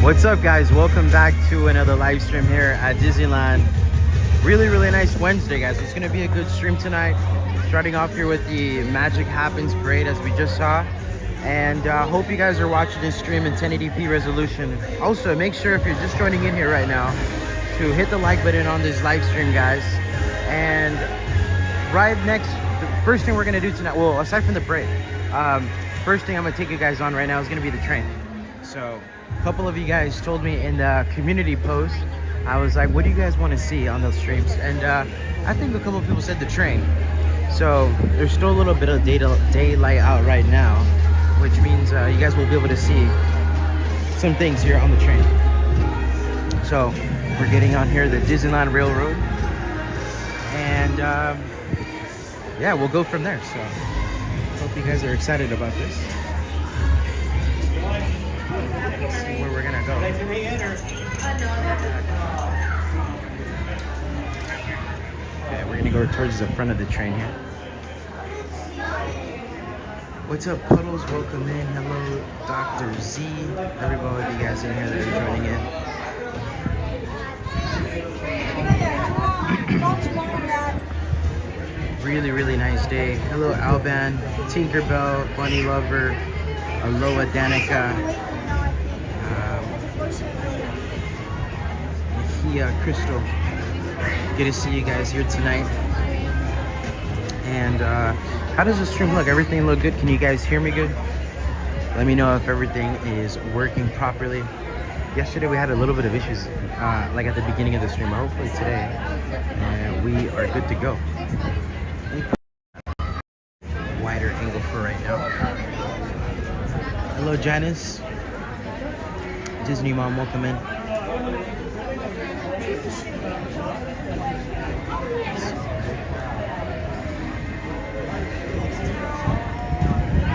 What's up, guys? Welcome back to another live stream here at Disneyland. Really nice Wednesday, guys. It's gonna be a good stream tonight. Starting off here with the Magic Happens parade, as we just saw, and hope you guys are watching this stream in 1080p resolution. Also, make sure if you're just joining in here right now to hit the like button on this live stream, guys. And right next, the first thing we're gonna do tonight, well, aside from the parade, first thing I'm gonna take you guys on right now is gonna be the train. So a couple of you guys told me in the community post, I was like, what do you guys want to see on those streams? And I think a couple of people said the train. So there's still a little bit of daylight out right now, which means you guys will be able to see some things here on the train. So we're getting on here the Disneyland Railroad, and yeah, we'll go from there. So hope you guys are excited about this. Let's see where we're gonna go. Okay, we're gonna go towards the front of the train here. What's up, Puddles? Welcome in. Hello, Dr. Z. Everybody, you guys in here that are joining in. Really nice day. Hello, Alban, Tinkerbell, Bunny Lover, Aloha Danica. Crystal, good to see you guys here tonight. And how does the stream look? Everything look good? Can you guys hear me good? Let me know if everything is working properly. Yesterday we had a little bit of issues like at the beginning of the stream, but hopefully today we are good to go. Wider angle for right now. Hello, Janice. Disney Mom, welcome in.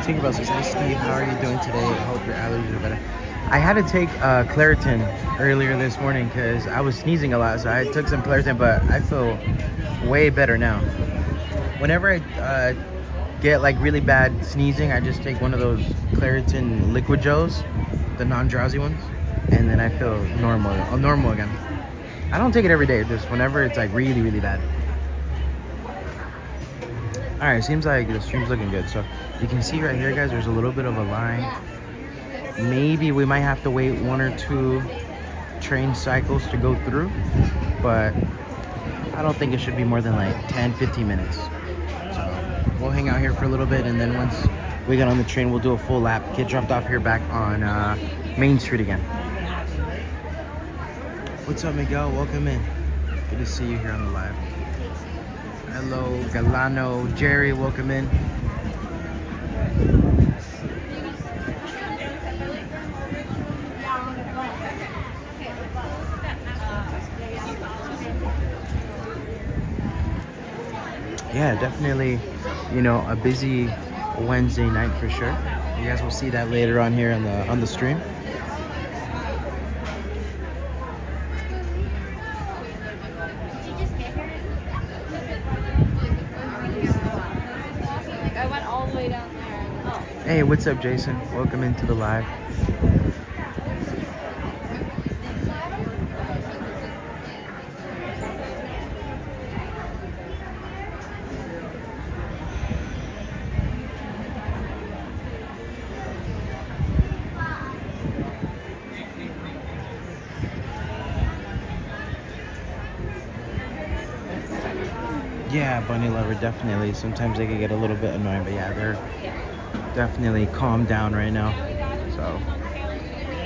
Tinkerbell says, "Hi Steve, how are you doing today? I hope your allergies are better." I had to take Claritin earlier this morning because I was sneezing a lot, so I took some Claritin, but I feel way better now. Whenever I get like really bad sneezing, I just take one of those Claritin liquid gels, the non-drowsy ones, and then I feel normal again. I don't take it every day, just whenever it's like really bad. All right, seems like the stream's looking good. So you can see right here, guys, there's a little bit of a line. Maybe we might have to wait 1 or 2 train cycles to go through, but I don't think it should be more than like 10-15 minutes. So we'll hang out here for a little bit, and then once we get on the train, we'll do a full lap, get dropped off here back on Main Street again. What's up, Miguel? Welcome in. Good to see you here on the live. Hello, Galano, Jerry, welcome in. Yeah, definitely, you know, a busy Wednesday night for sure. You guys will see that later on here on the stream. Hey, what's up, Jason? Welcome into the live. Yeah, Bunny Lover, definitely. Sometimes they can get a little bit annoying, but yeah, they're definitely calmed down right now, so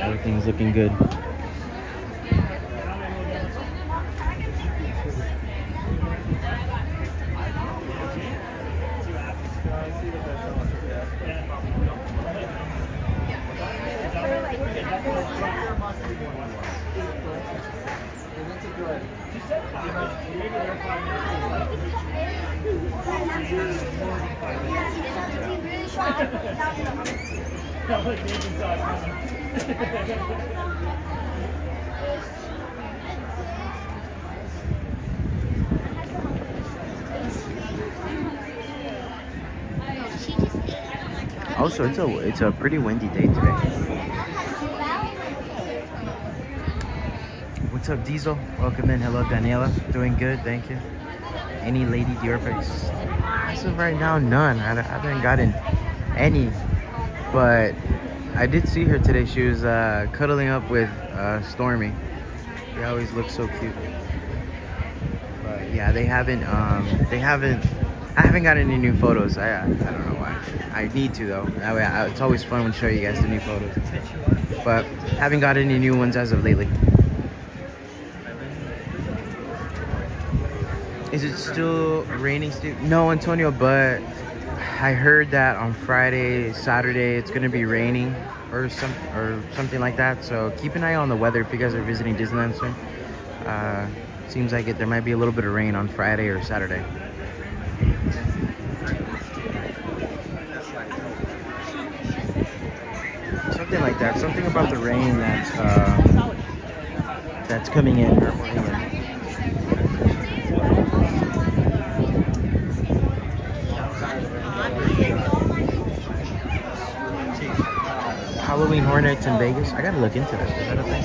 everything's looking good. Also, it's a pretty windy day today. What's up, Diesel? Welcome in. Hello, Daniela. Doing good, thank you. Any Lady Dior pics? As of right now, none. I haven't gotten any, but I did see her today. She was cuddling up with Stormy. They always look so cute. But yeah, I haven't gotten any new photos. I don't know why. I need to though. That way, it's always fun when I show you guys the new photos. But haven't got any new ones as of lately. Is it still raining, Steve? No, Antonio, but I heard that on Friday, Saturday, it's gonna be raining or something like that. So keep an eye on the weather if you guys are visiting Disneyland soon. Seems like there might be a little bit of rain on Friday or Saturday. Something like that. Something about the rain that's coming in. Halloween Horror Nights in Vegas. I gotta look into this. Is that a thing?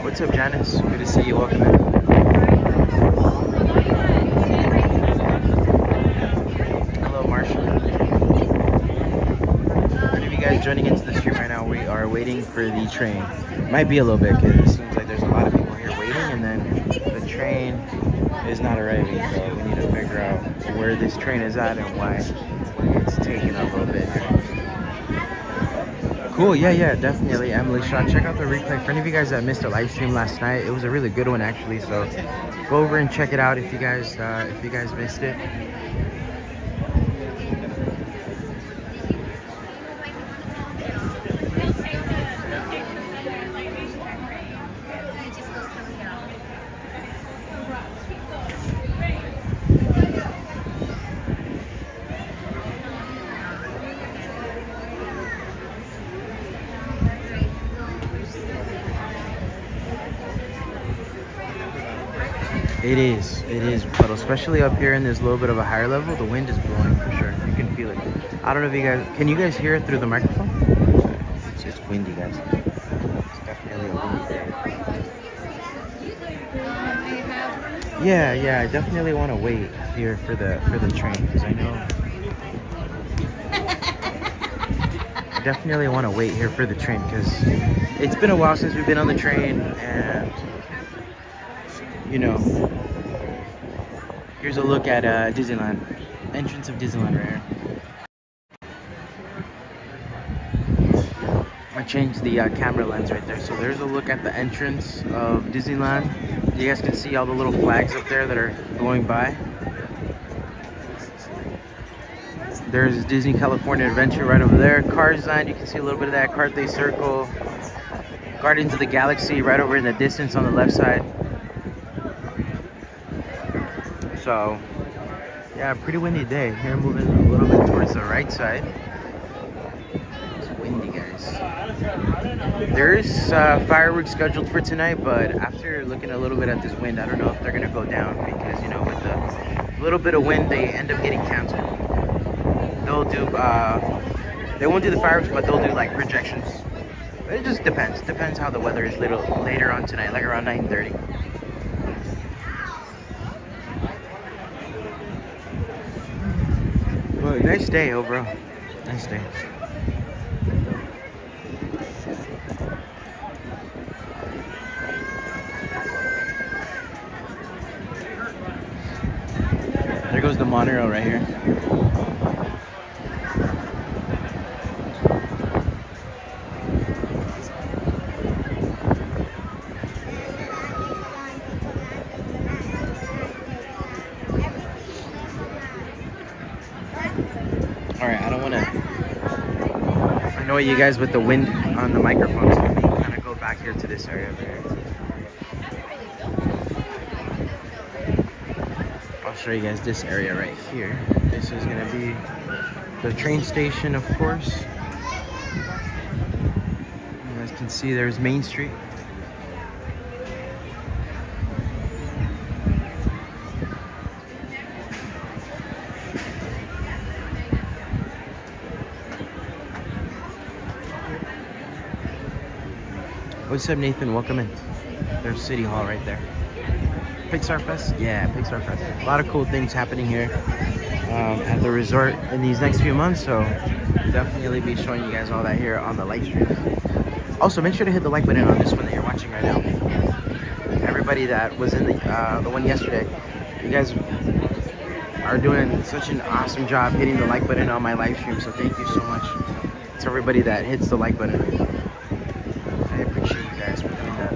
What's up, Janice? Good to see you. Welcome in. Hello, Marshall. Any of you guys joining into the stream right now? We are waiting for the train. Might be a little bit because it seems like there's a lot of people here waiting, and then the train is not arriving. So we need to figure out where this train is at and why it's taking a little bit here. Cool, yeah, definitely, Emily Shaw. Check out the replay. For any of you guys that missed the live stream last night, it was a really good one actually. So go over and check it out if you guys missed it. It is, but especially up here in this little bit of a higher level, the wind is blowing for sure. You can feel it. I don't know if you guys, can you guys hear it through the microphone? It's windy, guys. It's definitely a windy day. Yeah, I definitely want to wait here for the train because I know. I definitely want to wait here for the train because it's been a while since we've been on the train, and you know, here's a look at Disneyland. Entrance of Disneyland right here. I changed the camera lens right there. So there's a look at the entrance of Disneyland. You guys can see all the little flags up there that are going by. There's Disney California Adventure right over there. Cars Land, you can see a little bit of that. Carthay Circle. Guardians of the Galaxy right over in the distance on the left side. So, yeah, pretty windy day. Here moving a little bit towards the right side. It's windy, guys. There is fireworks scheduled for tonight, but after looking a little bit at this wind, I don't know if they're gonna go down because, you know, with the little bit of wind, they end up getting canceled. They'll do, they won't do the fireworks, but they'll do like projections. But it just depends. Depends how the weather is later on tonight, like around 9:30. Well, nice day overall. Nice day. There goes the monorail right here. Alright, I don't want to annoy you guys with the wind on the microphone, so let me kind of go back here to this area over here. I'll show you guys this area right here. This is going to be the train station, of course. You guys can see there's Main Street. What's up, Nathan? Welcome in. There's City Hall right there. Pixar Fest? Yeah, Pixar Fest. A lot of cool things happening here at the resort in these next few months, so definitely be showing you guys all that here on the live stream. Also, make sure to hit the like button on this one that you're watching right now. Everybody that was in the one yesterday, you guys are doing such an awesome job hitting the like button on my live stream, so thank you so much to everybody that hits the like button. I appreciate you guys for doing that.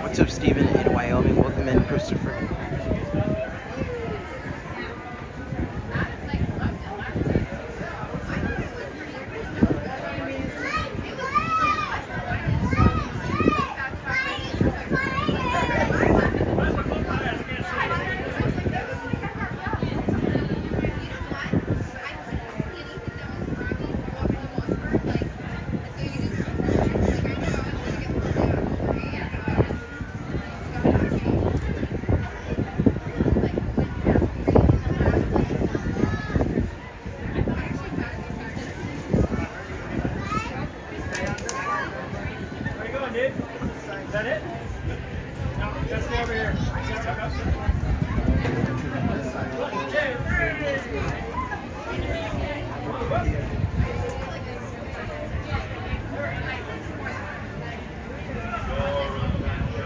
What's up, Steven in Wyoming? Welcome in, Christopher.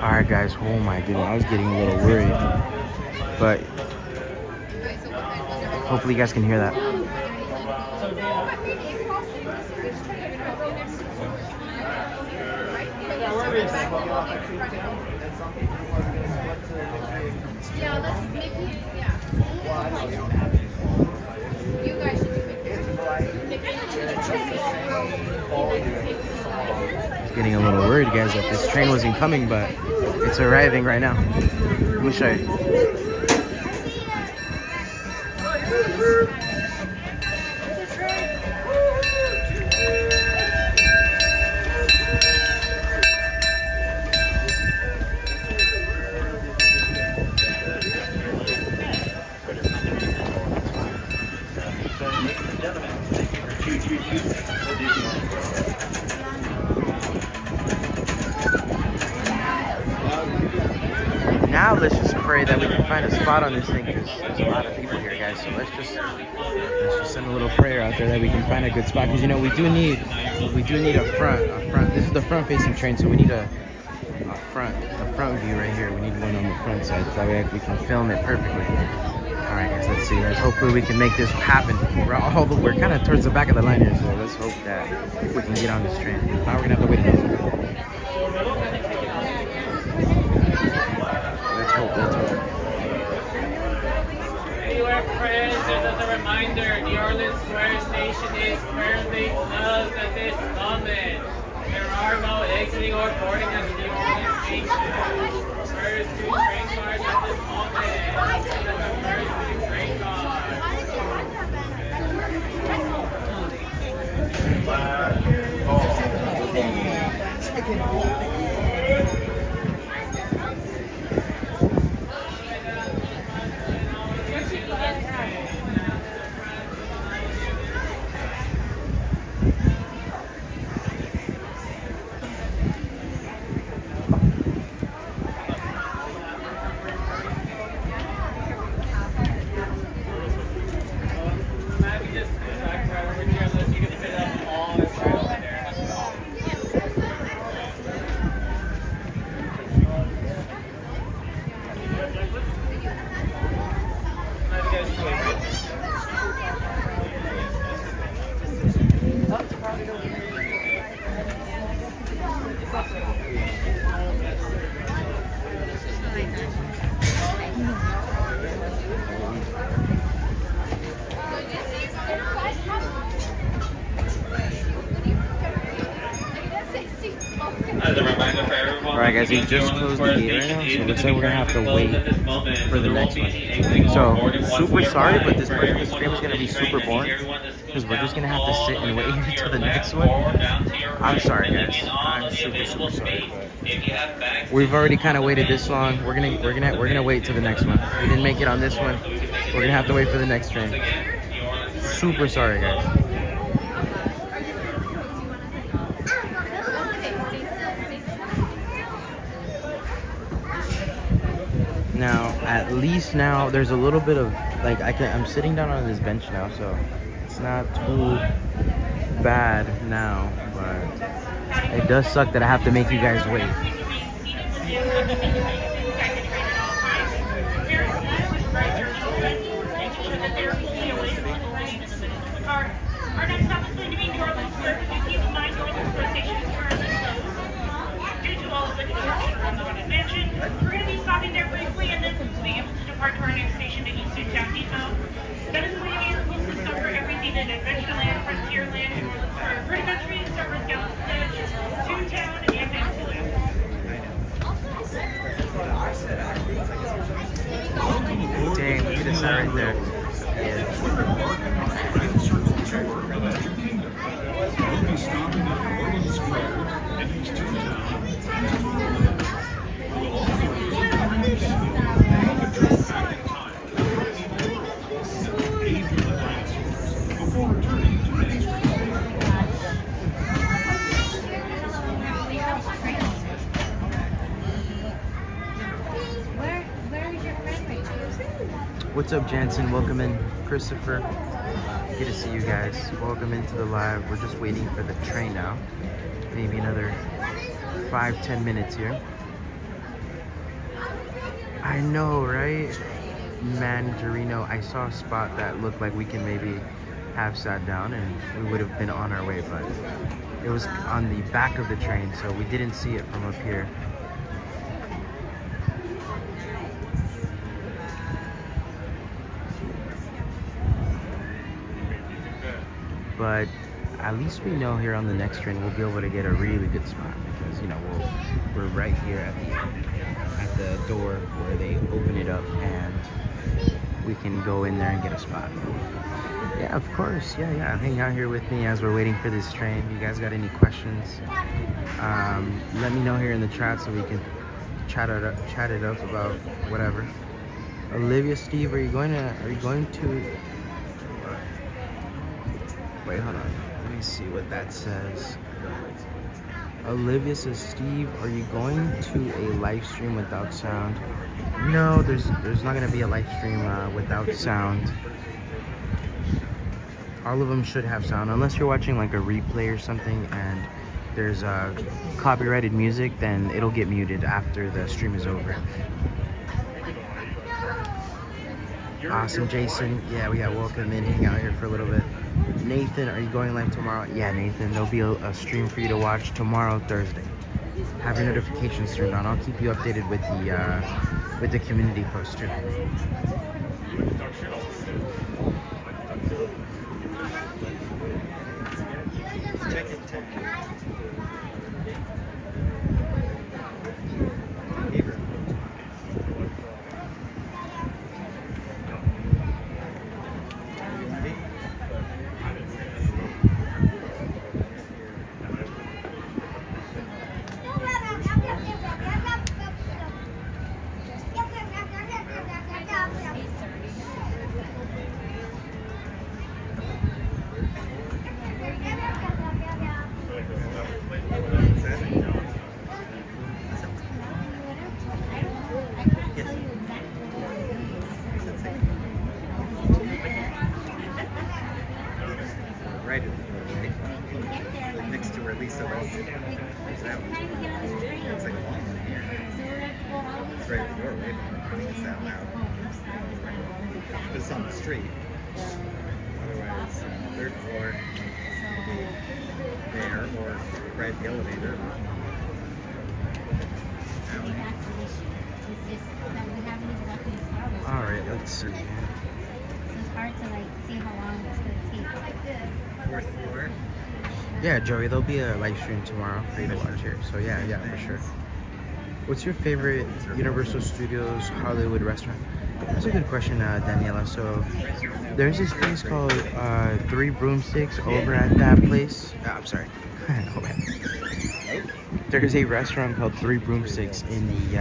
Alright guys, oh my goodness, I was getting a little worried, but hopefully you guys can hear that. Getting a little worried, guys, that this train wasn't coming, but it's arriving right now. Let me show you. Now let's just pray that we can find a spot on this thing, because there's a lot of people here, guys. So let's just send a little prayer out there that we can find a good spot, because you know we do need a front. This is the front-facing train, so we need a front view right here. We need one on the front side, so that way we can film it perfectly. All right, guys. Let's see, guys. Hopefully we can make this happen. We're kind of towards the back of the line here, so let's hope that we can get on this train. Now we're gonna have to wait another. Anywhere, friends, just as a reminder, the Orleans Square station is currently closed at this moment. There are no exiting or boarding at the Orleans station. First two train cars at this moment. The first two train cars. As a reminder for everyone, Alright guys, we just closed the gate right now, so it looks like we're gonna have to wait for the next one. So, super sorry, but this part of the stream is gonna be super boring, because we're just gonna have to sit and wait until the next one. I'm sorry guys, I'm super sorry. We've already kind of waited this long. We're gonna wait till the next one. We didn't make it on this one. We're gonna have to wait for the next train. Super sorry guys. Now, at least now, there's a little bit of, like, I'm sitting down on this bench now, so it's not too bad now, but it does suck that I have to make you guys wait. Our next stop is going to be New Orleans, where please keep in mind New Orleans Square Station is currently closed. Due to all of the construction around the Haunted Mansion, we're going to be stopping there briefly and then being able to depart to our next station to Eastern Town Depot. That is going to be your closest stop for everything in Adventureland, Frontierland, New Orleans Square, Pretty Country, Star Wars Galaxy, Toontown, and Fantasyland. Dang, look at this side right there. What's up, Jansen? Welcome in, Christopher. Good to see you guys. Welcome into the live. We're just waiting for the train now. Maybe another 5-10 minutes here. I know, right? Mandarino. I saw a spot that looked like we can maybe have sat down and we would have been on our way, but it was on the back of the train, so we didn't see it from up here. But at least we know here on the next train we'll be able to get a really good spot, because, you know, we're right here at the door where they open it up and we can go in there and get a spot. Yeah, of course. Yeah. Hang out here with me as we're waiting for this train. You guys got any questions? Let me know here in the chat so we can chat it up about whatever. Olivia, Steve, are you going to wait, hold on. Let me see what that says. Olivia says, Steve, are you going to a live stream without sound? No, there's not going to be a live stream without sound. All of them should have sound, unless you're watching like a replay or something and there's copyrighted music, then it'll get muted after the stream is over. Awesome, Jason. Yeah, we got welcome in, hang out here for a little bit. Nathan, are you going live tomorrow? Yeah, Nathan, there'll be a stream for you to watch tomorrow, Thursday. Have your notifications turned on. I'll keep you updated with the community post too. Right next to where Lisa was. There's that one. It's like a long one here. It's right before Raven. I think it's that loud. But it's on the street. Otherwise, third floor would be there or ride the elevator. All right, let's see. So it's hard to like see how long it's gonna take. Fourth floor. Yeah, Joey, there'll be a live stream tomorrow for you to watch here. So yeah, for sure. What's your favorite Universal Studios Hollywood restaurant? That's a good question, Daniela. So there's this place called Three Broomsticks over at that place. I'm sorry. There's a restaurant called Three Broomsticks in the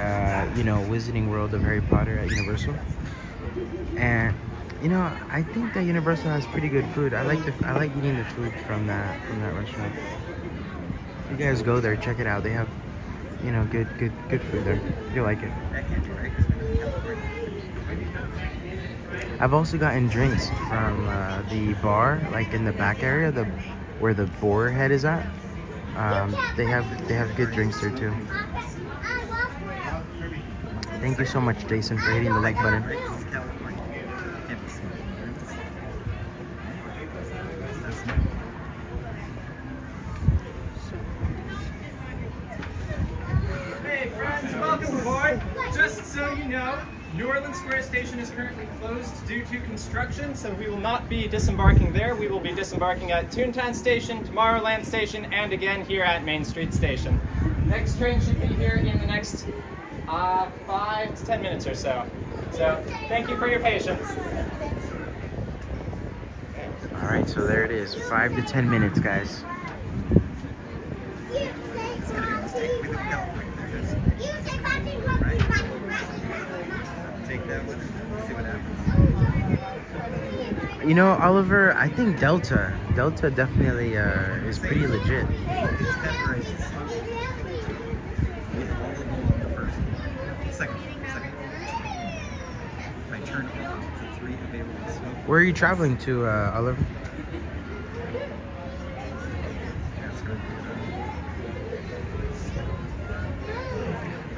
Wizarding World of Harry Potter at Universal. And I think that Universal has pretty good food. I like eating the food from that restaurant. You guys go there, check it out. They have good food there. You'll like it. I've also gotten drinks from the bar, like in the back area, where the boar head is at. They have good drinks there too. Thank you so much, Jason, for hitting the like button. Hey friends, welcome aboard. Just so you know, New Orleans Square Station is currently closed due to construction, so we will not be disembarking there. We will be disembarking at Toontown Station, Tomorrowland Station, and again here at Main Street Station. Next train should be here in the next 5 to 10 minutes or so. So thank you for your patience. All right, so there it is, 5 to 10 minutes, guys. Take that one. See what happens. Oliver, I think Delta definitely is pretty legit. Where are you traveling to, Oliver?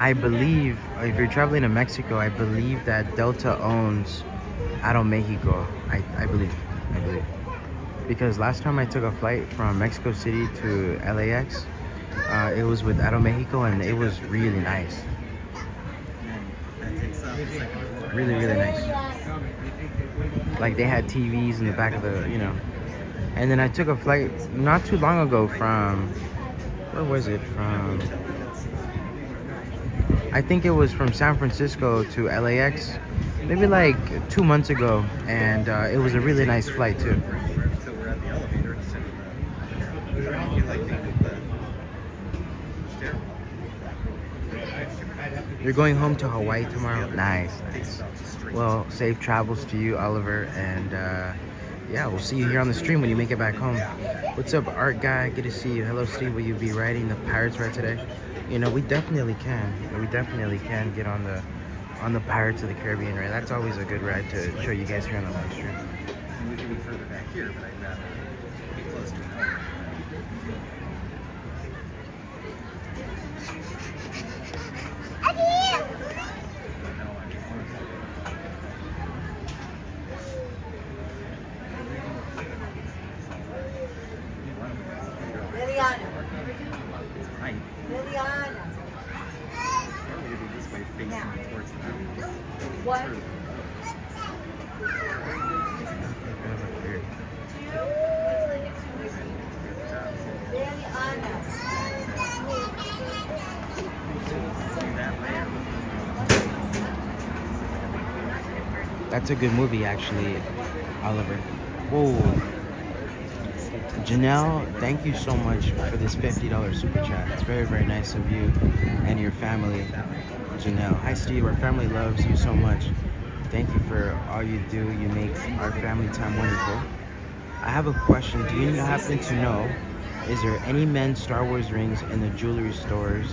I believe, if you're traveling to Mexico, I believe that Delta owns Aeromexico. I believe. Because last time I took a flight from Mexico City to LAX, it was with Aeromexico and it was really nice. Really, really nice. Like they had TVs in the back of the, And then I took a flight not too long ago from, where was it? I think it was from San Francisco to LAX, maybe like 2 months ago, and it was a really nice flight too. So we're at the elevator instead of you like the stairwell. You're going home to Hawaii tomorrow? Nice. Well, safe travels to you, Oliver, and yeah, we'll see you here on the stream when you make it back home. What's up, Art Guy? Good to see you. Hello, Steve. Will you be riding the Pirates ride today? We definitely can. We definitely can get on the Pirates of the Caribbean ride. That's always a good ride to show you guys here on the live stream. And we can be further back here, but I'd rather be close to it. What? That's a good movie, actually, Oliver. Whoa. Janelle, thank you so much for this $50 super chat. It's very, very nice of you and your family, Janelle. Hi, Steve. Our family loves you so much. Thank you for all you do. You make our family time wonderful. I have a question. Do you happen to know, is there any men's Star Wars rings in the jewelry stores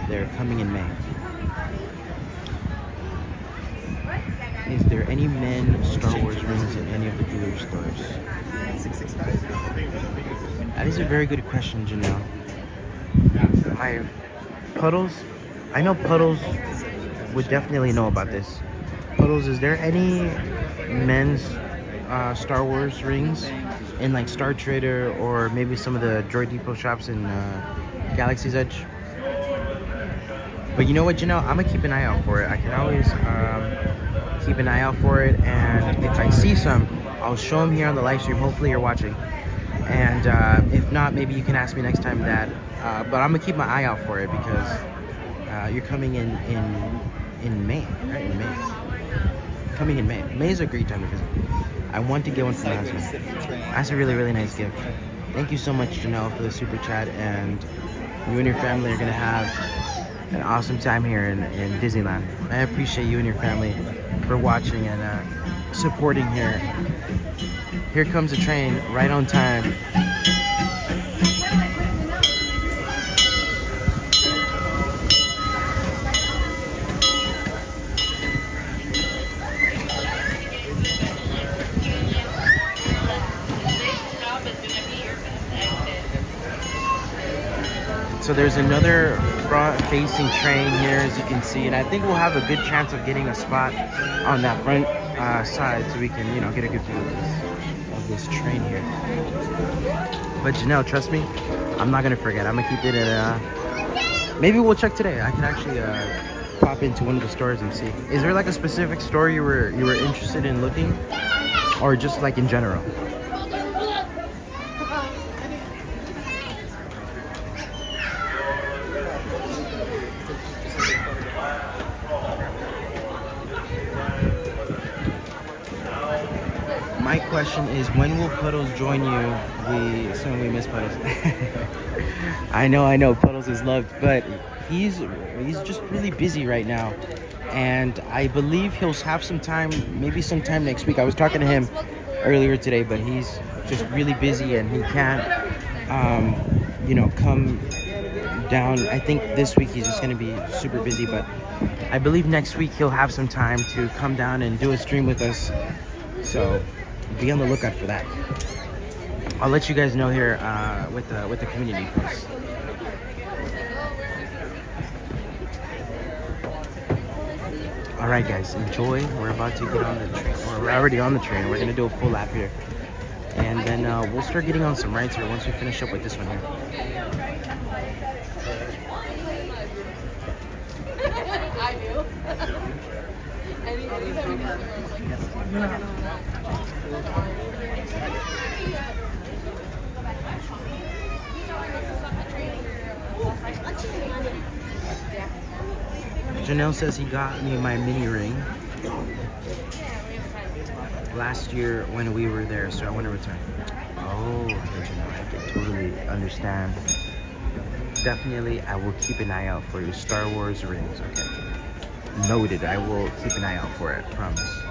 that are coming in May? Is there any men Star Wars rings in any of the jewelry stores? 665. That is a very good question, Janelle. My Puddles, I know Puddles would definitely know about this. Puddles, is there any men's Star Wars rings in like Star Trader or maybe some of the Droid Depot shops in Galaxy's Edge? But you know what, Janelle? I'm gonna keep an eye out for it. I can always keep an eye out for it, and if I see some, I'll show them here on the live stream. Hopefully you're watching, and if not, maybe you can ask me next time that. But I'm gonna keep my eye out for it because you're coming in May, right? In May. Coming in May. May is a great time to visit. I want to get one from my husband. That's a really, really nice gift. Thank you so much, Janelle, for the super chat, and you and your family are gonna have an awesome time here in Disneyland. I appreciate you and your family for watching and supporting here. Here comes a train right on time. So there's another front-facing train here, as you can see, and I think we'll have a good chance of getting a spot on that front side, so we can, you know, get a good view of this train here. But Janelle, trust me, I'm not gonna forget. I'm gonna keep it at. Maybe we'll check today. I can actually pop into one of the stores and see. Is there like a specific store you were interested in looking, or just like in general? My question is, when will Puddles join you? We miss Puddles. I know, Puddles is loved, but he's just really busy right now, and I believe he'll have some time, maybe sometime next week. I was talking to him earlier today, but he's just really busy and he can't, you know, come down. I think this week he's just gonna be super busy, but I believe next week he'll have some time to come down and do a stream with us. So be on the lookout for that. I'll let you guys know here with the community post. All right, guys, enjoy. We're about to get on the train, or we're already on the train. We're gonna do a full lap here, and then we'll start getting on some rides here once we finish up with this one here. I do. Janelle says he got me my mini ring last year when we were there, so I want to return. Oh, okay, Janelle, I can totally understand. Definitely, I will keep an eye out for your Star Wars rings, okay? Noted, I will keep an eye out for it, promise.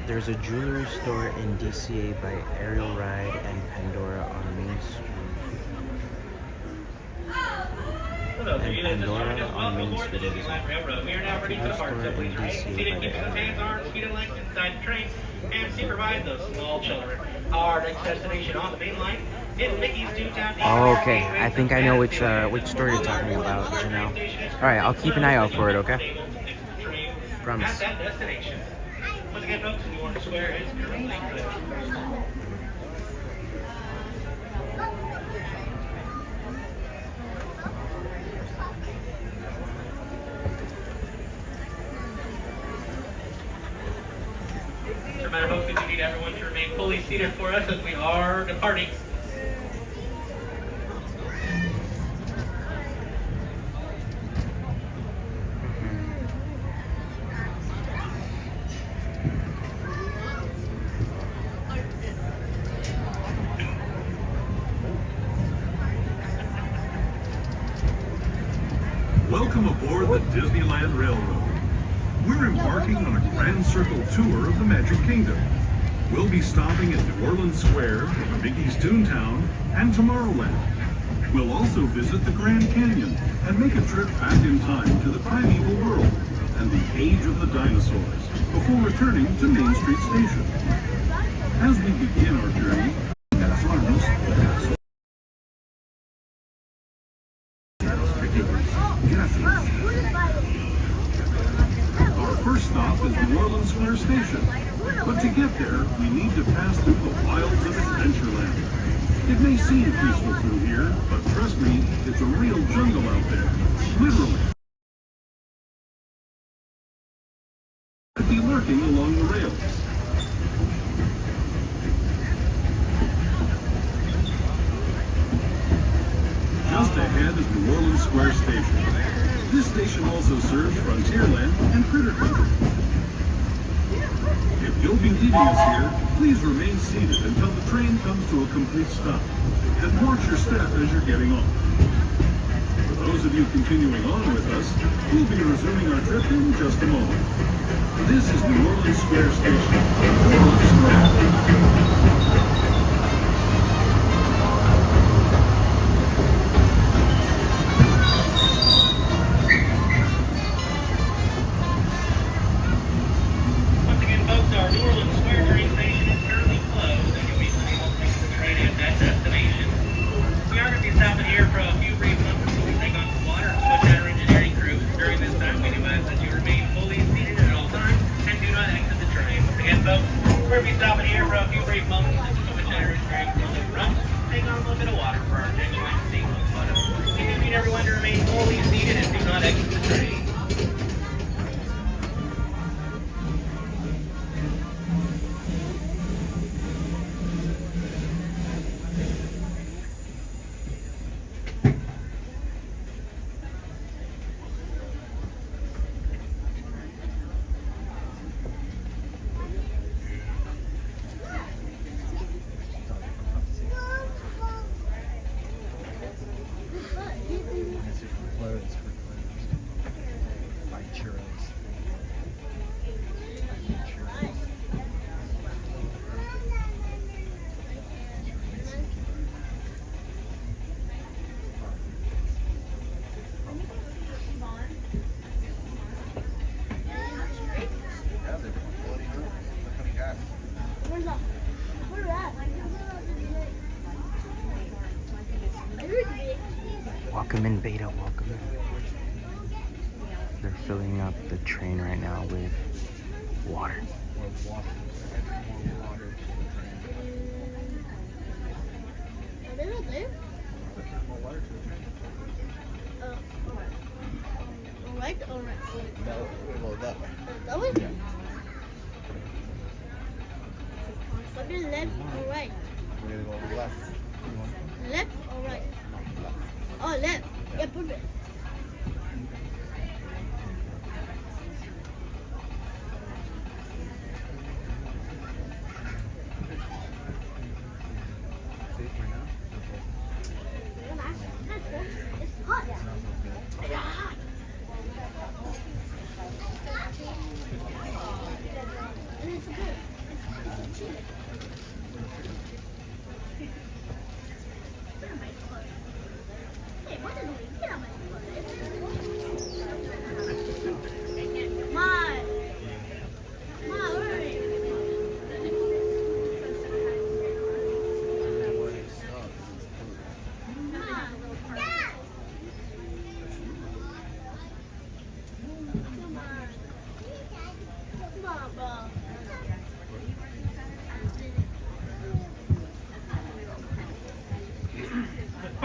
There's a jewelry store in DCA by Aerial Ride and Pandora on Main Street. And Pandora on Main Street. We are now ready for departure. Please remain seated, keep your hands, arms, feet in length inside the train, and supervise those small children. Our next destination on the main line is Mickey's Toontown. Oh, okay. I think I know which store you're talking about, Janelle. All right, I'll keep an eye out for it, okay? Promise. At that destination. Once again, folks, New Orleans Square is currently closed. Reminder, folks, we do need everyone to remain fully seated for us as we are departing. Welcome aboard the Disneyland Railroad. We're embarking on a grand circle tour of the Magic Kingdom. We'll be stopping at New Orleans Square, Mickey's Toontown, and Tomorrowland. We'll also visit the Grand Canyon and make a trip back in time to the primeval world and the age of the dinosaurs before returning to Main Street Station. As we begin our journey, at Farmers, our first stop is New Orleans Square Station, but to get there, we need to pass through the wilds of Adventureland. It may seem peaceful through here, but trust me, it's a real jungle out there. Literally. Could be lurking along the rails. Just ahead is New Orleans Square Station. This station also serves Frontierland and Critter Country. If you'll be leaving us here, please remain seated until the train comes to a complete stop, and watch your step as you're getting off. For those of you continuing on with us, we'll be resuming our trip in just a moment. This is New Orleans Square Station. New Orleans Square. Our New Orleans Square train station is currently closed, and you'll be unable to take the train at that destination. We are going to be stopping here for a few brief moments so we can take on some water and switch out our engineering crew. During this time, we do ask that you remain fully seated at all times and do not exit the train. Once again, folks, we're going to be stopping here for a few brief moments to switch out our engineering crew and take on a little bit of water for our genuine sequence. But we do need everyone to remain fully seated and do not exit the train. Welcome in, Beta, welcome in. They're filling up the train right now with water. Left or right? We're gonna go left. Left or right? Oh, left. Yeah, perfect. It's hot. It's hot. And it's good. It's chilly. Hey, what is it? Get out of my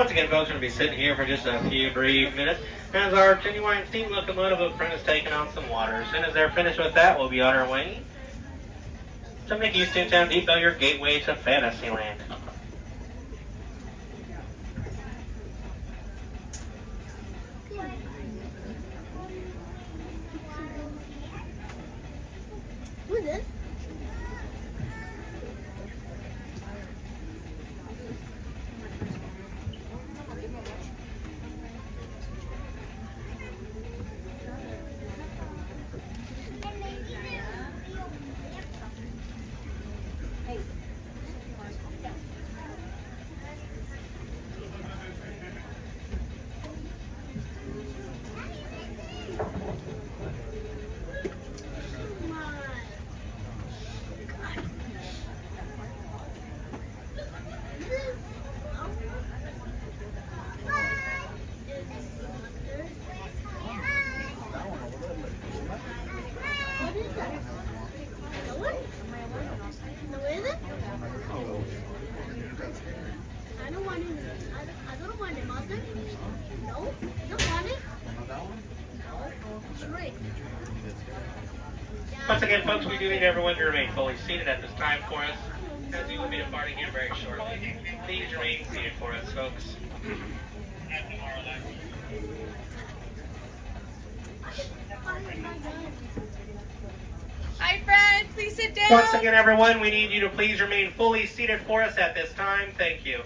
Once again, folks, we're going to be sitting here for just a few brief minutes as our genuine steam locomotive up front is taking on some water. As soon as they're finished with that, we'll be on our way to Mickey's Toontown Depot, your gateway to Fantasyland. Who's this? Once again, folks, we do need everyone to remain fully seated at this time for us, as we will be departing here very shortly. Please remain seated for us, folks. Hi, Fred. Please sit down. Once again, everyone, we need you to please remain fully seated for us at this time. Thank you.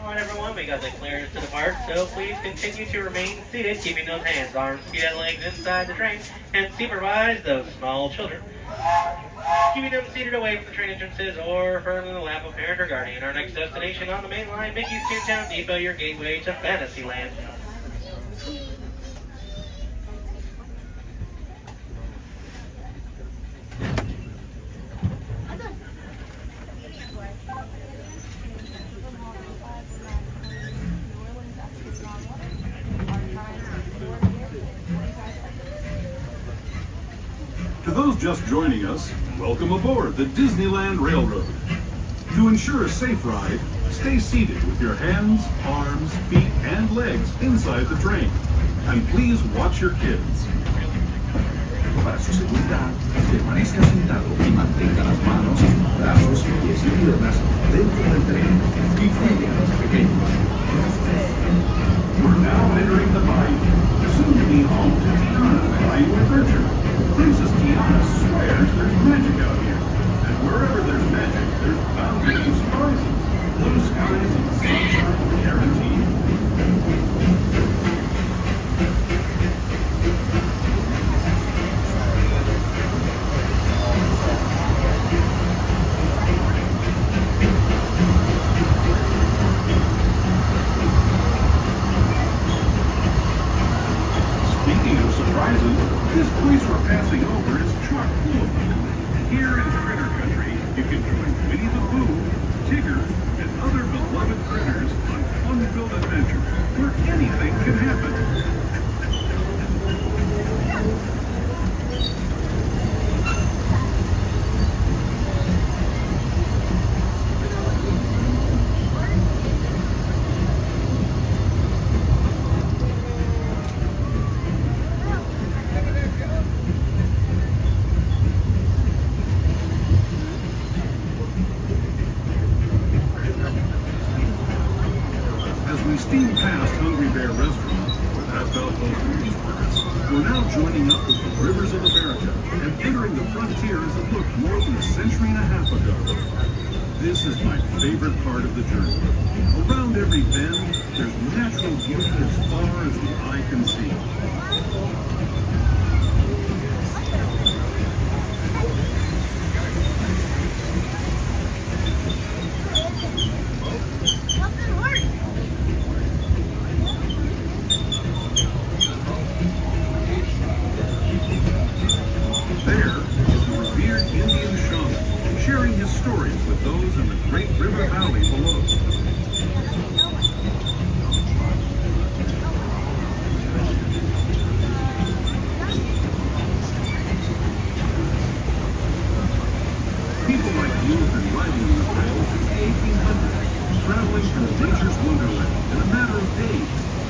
Alright, everyone, we got the clearance to depart, so please continue to remain seated, keeping those hands, arms, feet, and legs inside the train, and supervise those small children. Keeping them seated away from the train entrances or firmly in the lap of parent or guardian. Our next destination on the main line, Mickey's Toontown Depot, your gateway to Fantasyland. To those just joining us, welcome aboard the Disneyland Railroad. To ensure a safe ride, stay seated with your hands, arms, feet, and legs inside the train. And please watch your kids. Para su seguridad, permanezca sentado y mantenga las manos, brazos, pies y piernas dentro del tren y frente a los pequeños. We're now entering the bayou, soon to be home to Tiana's Bayou Adventure. Princess Tiana swears there's magic out here, and wherever there's magic, there's bound to be surprises. Blue skies and sunshine guaranteed. Speaking of surprises, this place we're passing over is chock full of them. Here in Critter Country, you can join Winnie the Pooh, Tigger, and other beloved critters on fun-filled adventures where anything can happen. We steam past Hungry Bear Restaurant, where that bell goes to cheeseburgers. We're now joining up with the Rivers of America and entering the frontier as it looked more than a century and a half ago. This is my favorite part of the journey. Around every bend, there's natural beauty as far as the eye can see. into nature's wonderland in a matter of days,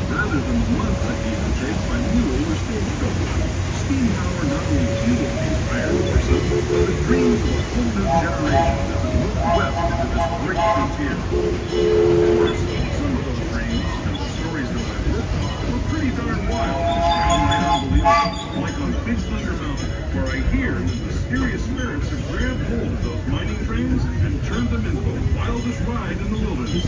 rather than months that can be chased by mule or stagecoach. Steam power not only fuels these iron horses, but the dreams of a whole new generation as it moves west into this great frontier. Of course, some of those trains and the stories that I've heard were pretty darn wild and downright unbelievable, like on Big Thunder Mountain, where I hear that mysterious spirits have grabbed hold of those mining trains and turned them into the wildest ride in the wilderness.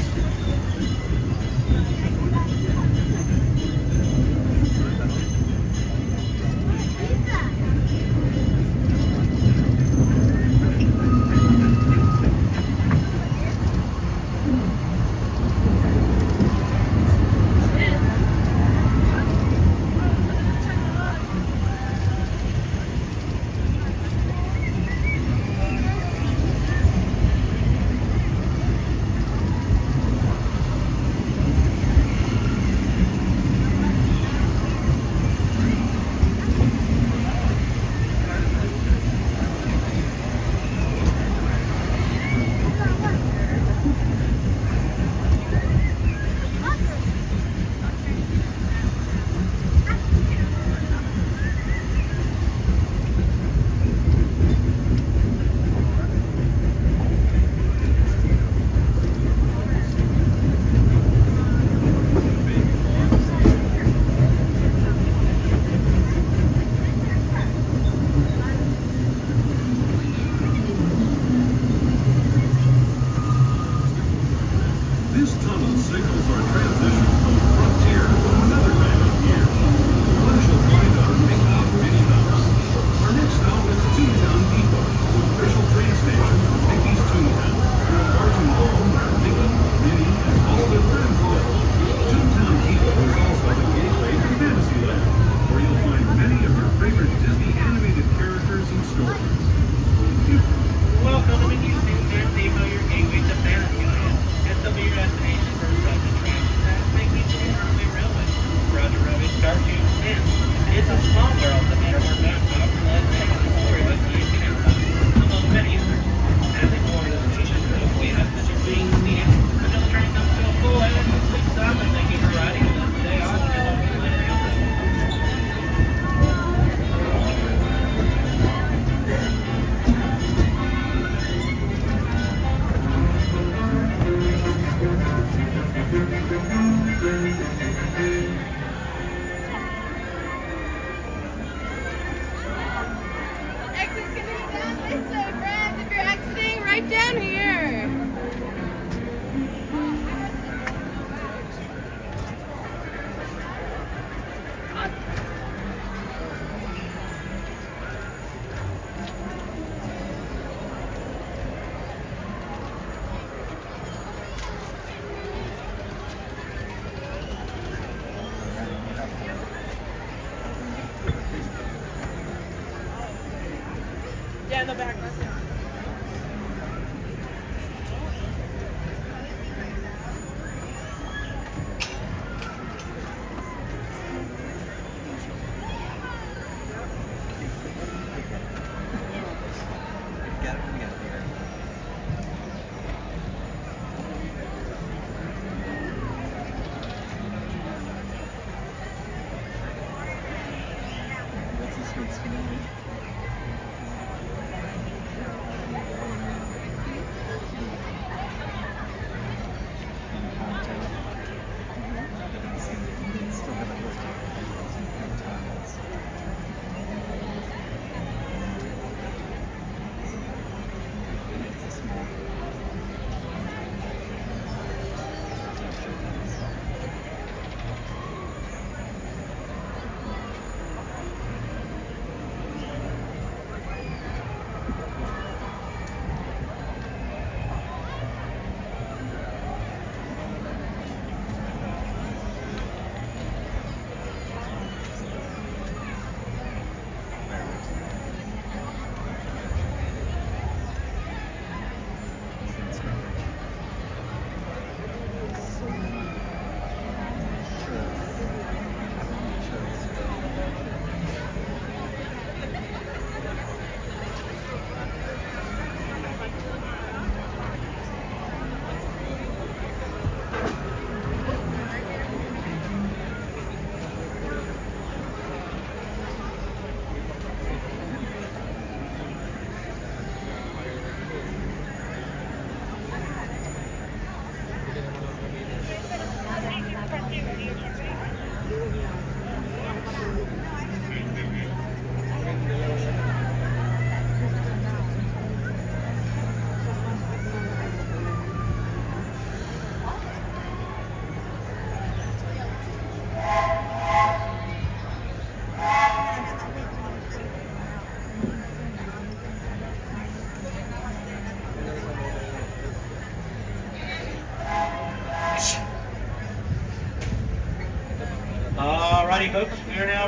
Yeah, in the back.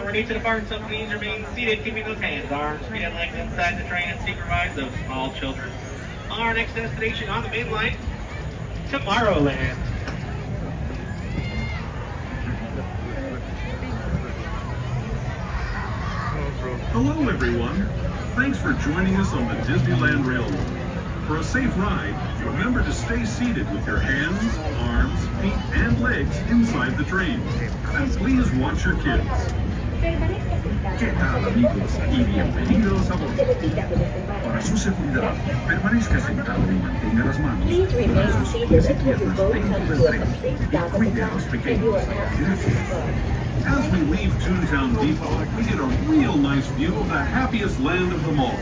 We're new to the park, so please remain seated, keeping those hands, arms, feet, and legs inside the train and supervise those small children. Our next destination on the main line, Tomorrowland. Hello, everyone. Thanks for joining us on the Disneyland Railroad. For a safe ride, remember to stay seated with your hands, arms, feet, and legs inside the train. And please watch your kids. ¿Qué tal, amigos? Y bienvenidos a bordo. Para su seguridad, permanezca sentado y mantenga las manos, brazos, pies y piernas dentro del tren y cuide a los pequeños. Gracias. As we leave Toontown Depot, we get a real nice view of the happiest land of them all,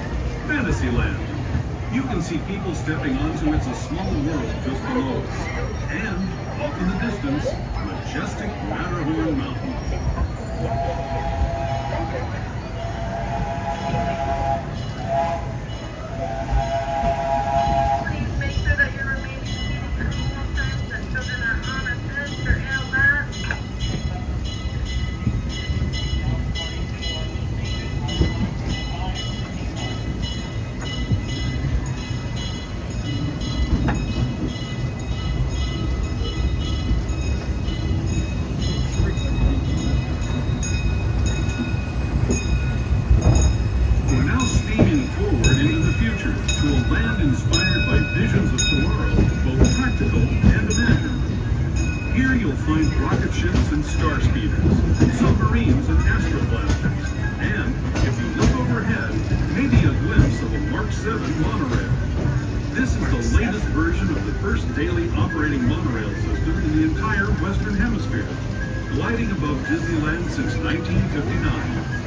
Fantasyland. You can see people stepping onto It's a Small World just below us. And, off in the distance, majestic Matterhorn Mountains. Please make sure that you're remaining seated for all times that children are on a bench or in a mat. We're now steaming forward into the future to a land inspired by visions of tomorrow, both practical and imagined. Here you'll find rocket ships and star speeders, submarines and astroblasters, and, if you look overhead, maybe a glimpse of a Mark 7 monorail. This is the latest version of the first daily operating monorail system in the entire Western Hemisphere, gliding above Disneyland since 1959.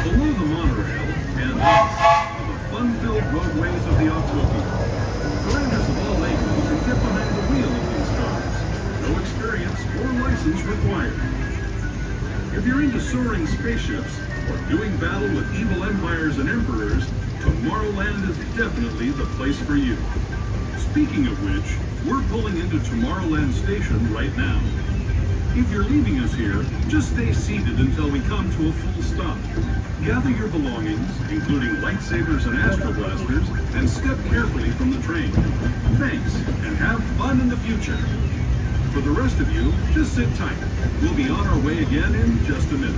Below the monorail and us are the fun-filled roadways of the Autopia. Riders of all ages can get behind the wheel of these cars. No experience or license required. If you're into soaring spaceships or doing battle with evil empires and emperors, Tomorrowland is definitely the place for you. Speaking of which, we're pulling into Tomorrowland Station right now. If you're leaving us here, just stay seated until we come to a full stop. Gather your belongings, including lightsabers and astroblasters, and step carefully from the train. Thanks, and have fun in the future. For the rest of you, just sit tight. We'll be on our way again in just a minute.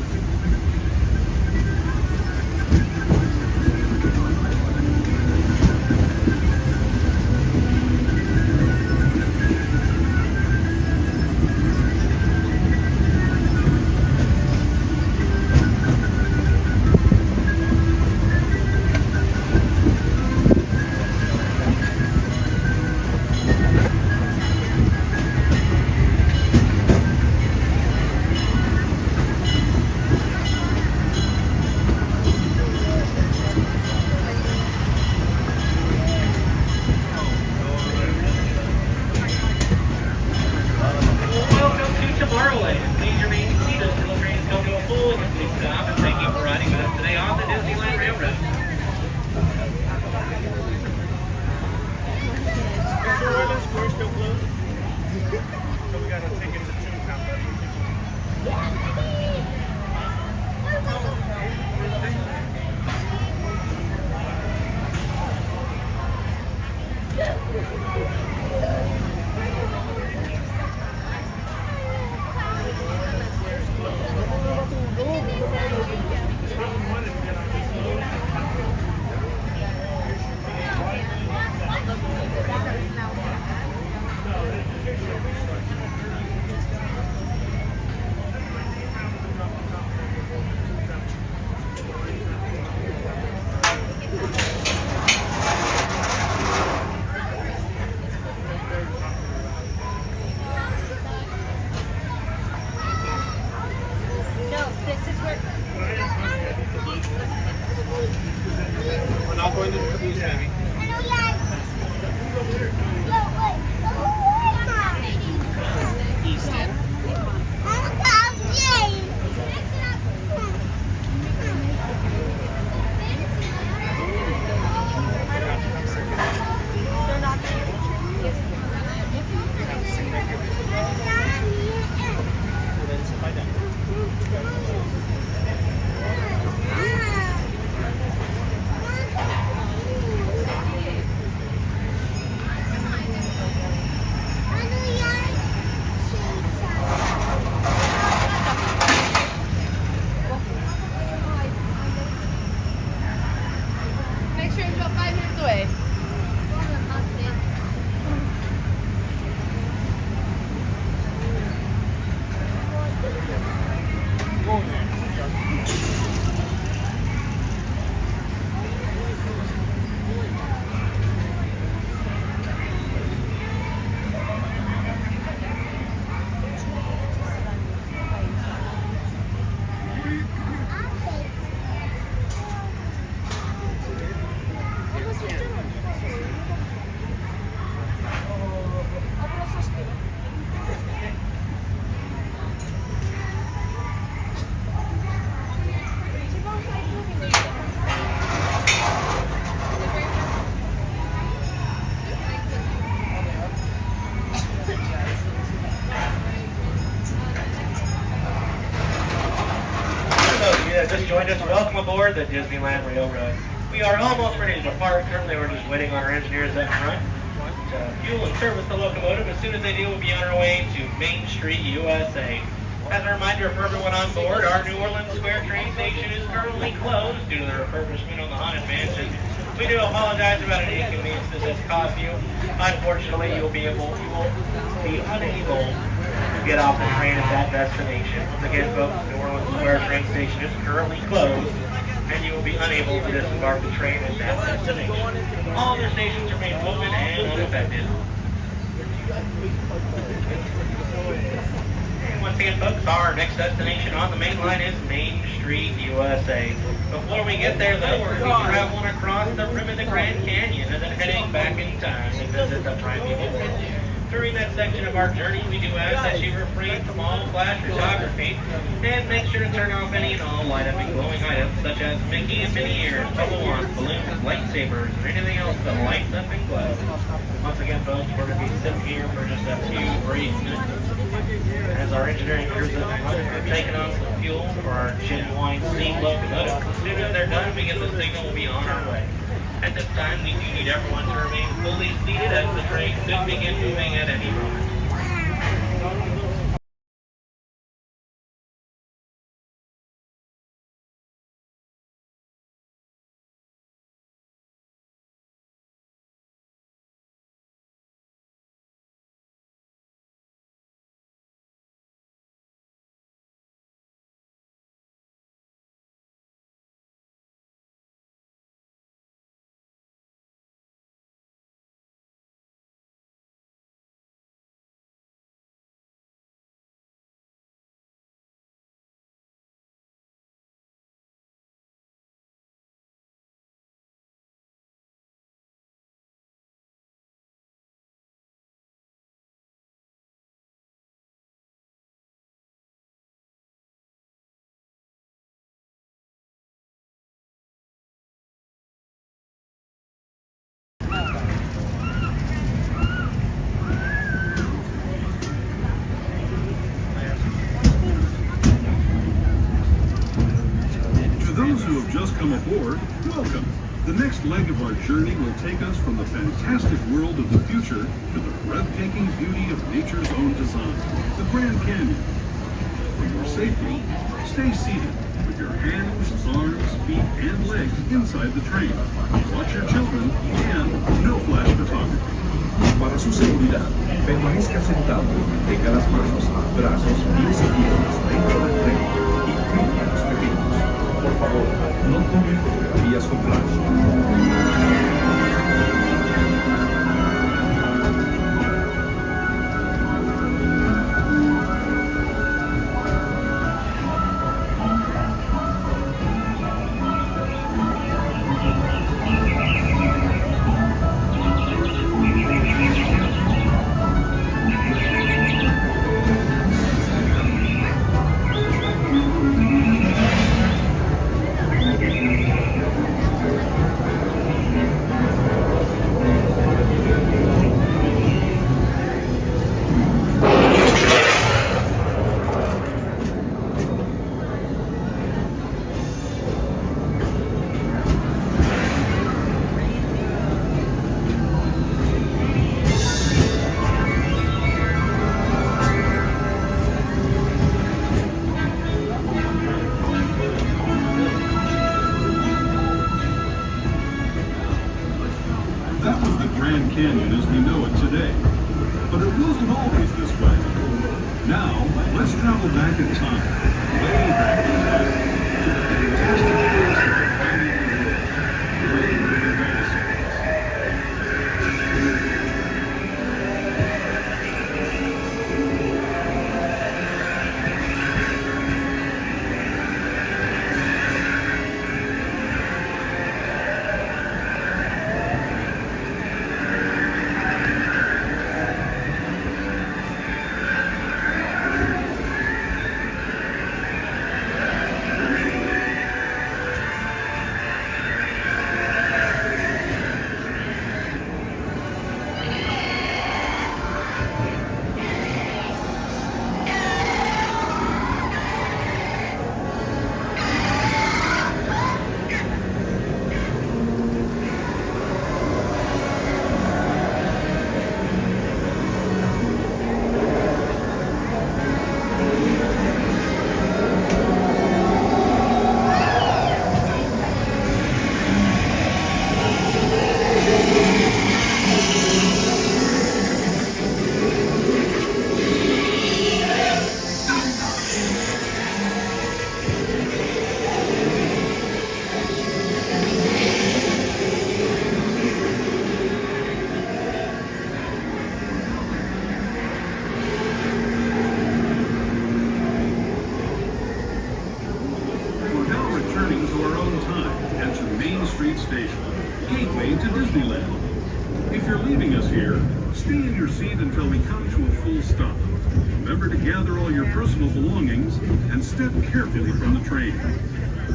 Welcome to Tomorrowland. Please remain seated until the train come to a full and complete stop, and thank you for riding with us today on the Disneyland Railroad. We're still closed. So we gotta take him to Toontown. We're not going to the caboose, baby. Easton. aboard the Disneyland Railroad. We are almost ready to depart. Currently, we're just waiting on our engineers up front to fuel and service the locomotive. As soon as they do, we'll be on our way to Main Street, USA. As a reminder for everyone on board, our New Orleans Square train station is currently closed due to the refurbishment on the Haunted Mansion. We do apologize about any inconvenience this has caused you. Unfortunately, you will be unable to get off the train at that destination. Once again, folks, New Orleans Square train station is currently closed, and you will be unable to disembark the train at that destination. All other stations remain open and unaffected. Once again, folks, our next destination on the main line is Main Street, USA. Before we get there, though, we're going to be traveling across the rim of the Grand Canyon and then heading back in time to visit the primeval world. During that section of our journey, we do ask that you refrain from all flash photography and make sure to turn off any and all light-up and glowing items such as Mickey and Minnie ears, bubble wands, balloons, lightsabers, or anything else that lights up and glows. Once again, folks, we're going to be sitting here for just a few brief minutes as our engineering crews have taken on some fuel for our genuine steam locomotive. As soon as they're done, we get the signal, we'll be on our way. At this time, we do need everyone to remain fully seated as the train could begin moving at any moment. Who have just come aboard, welcome. The next leg of our journey will take us from the fantastic world of the future to the breathtaking beauty of nature's own design, the Grand Canyon. For your safety, stay seated with your hands, arms, feet, and legs inside the train. Watch your children and no flash photography. Para su seguridad, permanezca sentado, tenga las manos, brazos, pies y piernas dentro del tren y cuide a los pequeños. Por favor, no tome fotografías con flash. Canyon as we know it today. But it wasn't always this way. Now, let's travel back in time, way back in time, to the fantastic years of the primeval world, the great dinosaurs. Station, gateway to Disneyland. If you're leaving us here, stay in your seat until we come to a full stop. Remember to gather all your personal belongings and step carefully from the train.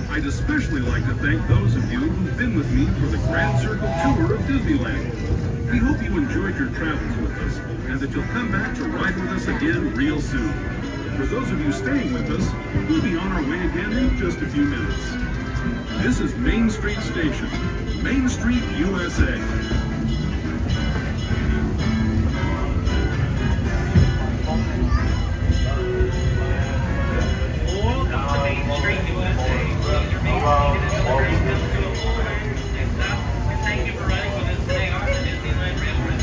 I'd especially like to thank those of you who've been with me for the Grand Circle Tour of Disneyland. We hope you enjoyed your travels with us and that you'll come back to ride with us again real soon. For those of you staying with us, we'll be on our way again in just a few minutes. This is Main Street Station, Main Street, USA. Thank you for riding with us today on the Disneyland Railroad.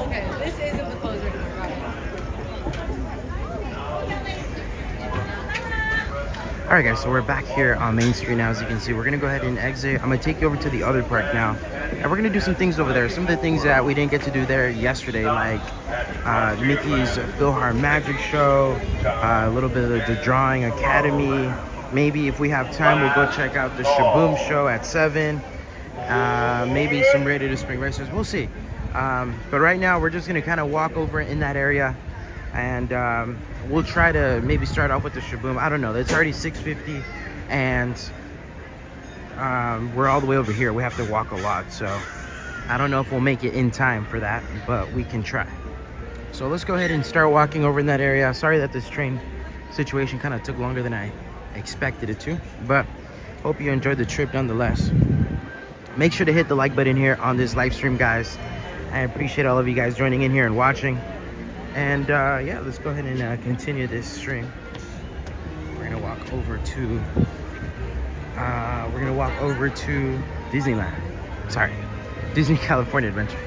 Okay, this isn't the closer to the right. All right, guys, so we're back here on Main Street now. As you can see, we're gonna go ahead and exit. I'm gonna take you over to the other park now, and we're gonna do some things over there. Some of the things that we didn't get to do there yesterday, like Mickey's PhilharMagic show, a little bit of the Drawing Academy. Maybe if we have time, we'll go check out the Shaboom show at 7. Maybe some Radiator Spring Racers. We'll see. But right now, we're just gonna kind of walk over in that area, and we'll try to maybe start off with the Shaboom. I don't know. It's already 6:50, and we're all the way over here. We have to walk a lot, so I don't know if we'll make it in time for that, but we can try. So let's go ahead and start walking over in that area. Sorry that this train situation kind of took longer than I expected it to, but hope you enjoyed the trip nonetheless. Make sure to hit the like button here on this live stream, guys. I appreciate all of you guys joining in here and watching. And yeah, let's go ahead and continue this stream. We're gonna walk over to Disneyland. Sorry, Disney California Adventure.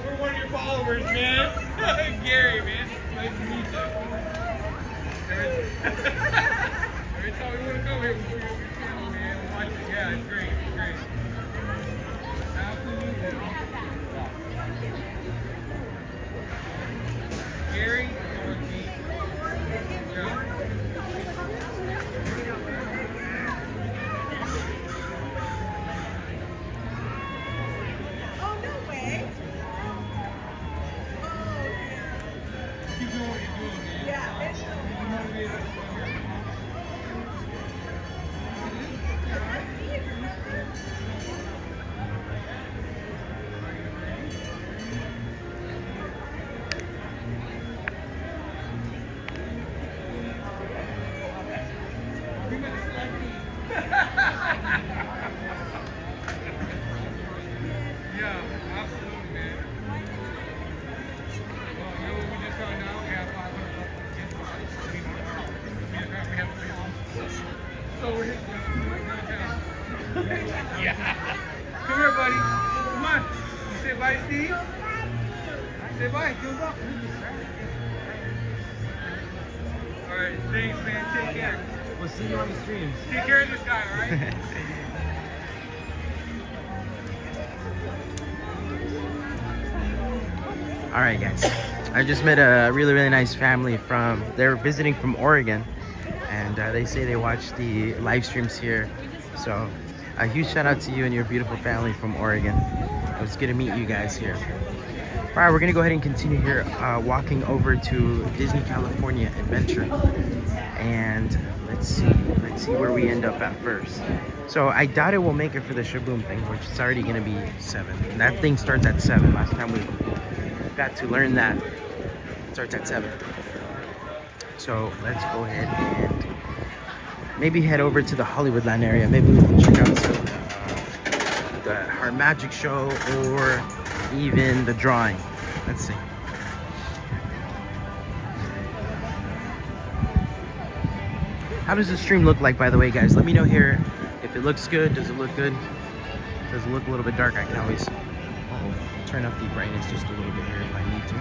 We're one of your followers, man. Gary, man. Nice to meet you. Every time we want to come here, we put your channel, man. We watch it. Yeah, it's great. It's great. Absolutely. Gary, or me? Yeah. Keep doing what you're doing, man. Yeah, it's motivated us to come here. We met a celebrity. Yeah, absolutely, man. Well, you know what we just found out? We have 500 kids. We have 3 moms. So we're hitting downtown. Yeah. Come here, buddy. Come on. You say bye, Steve? Say bye. Give him up. All right. Thanks, man. Take care. We'll see you on the streams. Take care of this guy, all right? All right, guys. I just met a really, really nice family they're visiting from Oregon, and they say they watch the live streams here. So a huge shout out to you and your beautiful family from Oregon. It was good to meet you guys here. All right, we're gonna go ahead and continue here, walking over to Disney California Adventure, and let's see where we end up at first. So I doubt it will make it for the Shaboom thing, which is already gonna be 7. And that thing starts at 7. Last time we got to learn that. It starts at 7. So let's go ahead and maybe head over to the Hollywoodland area. Maybe we can check out some the PhilharMagic show or even the drawing. Let's see. How does the stream look like, by the way, guys? Let me know here if it looks good. Does it look good? Does it look a little bit dark? I can always turn up the brightness just a little bit here if I need to.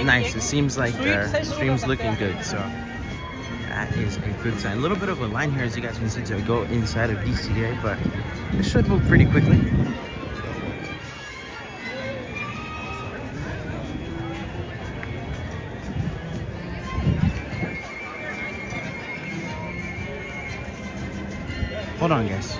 Nice. It seems like the stream's looking good, so that is a good sign. A little bit of a line here, as you guys can see, to go inside of DCA, but it should move pretty quickly. Hold on, guys.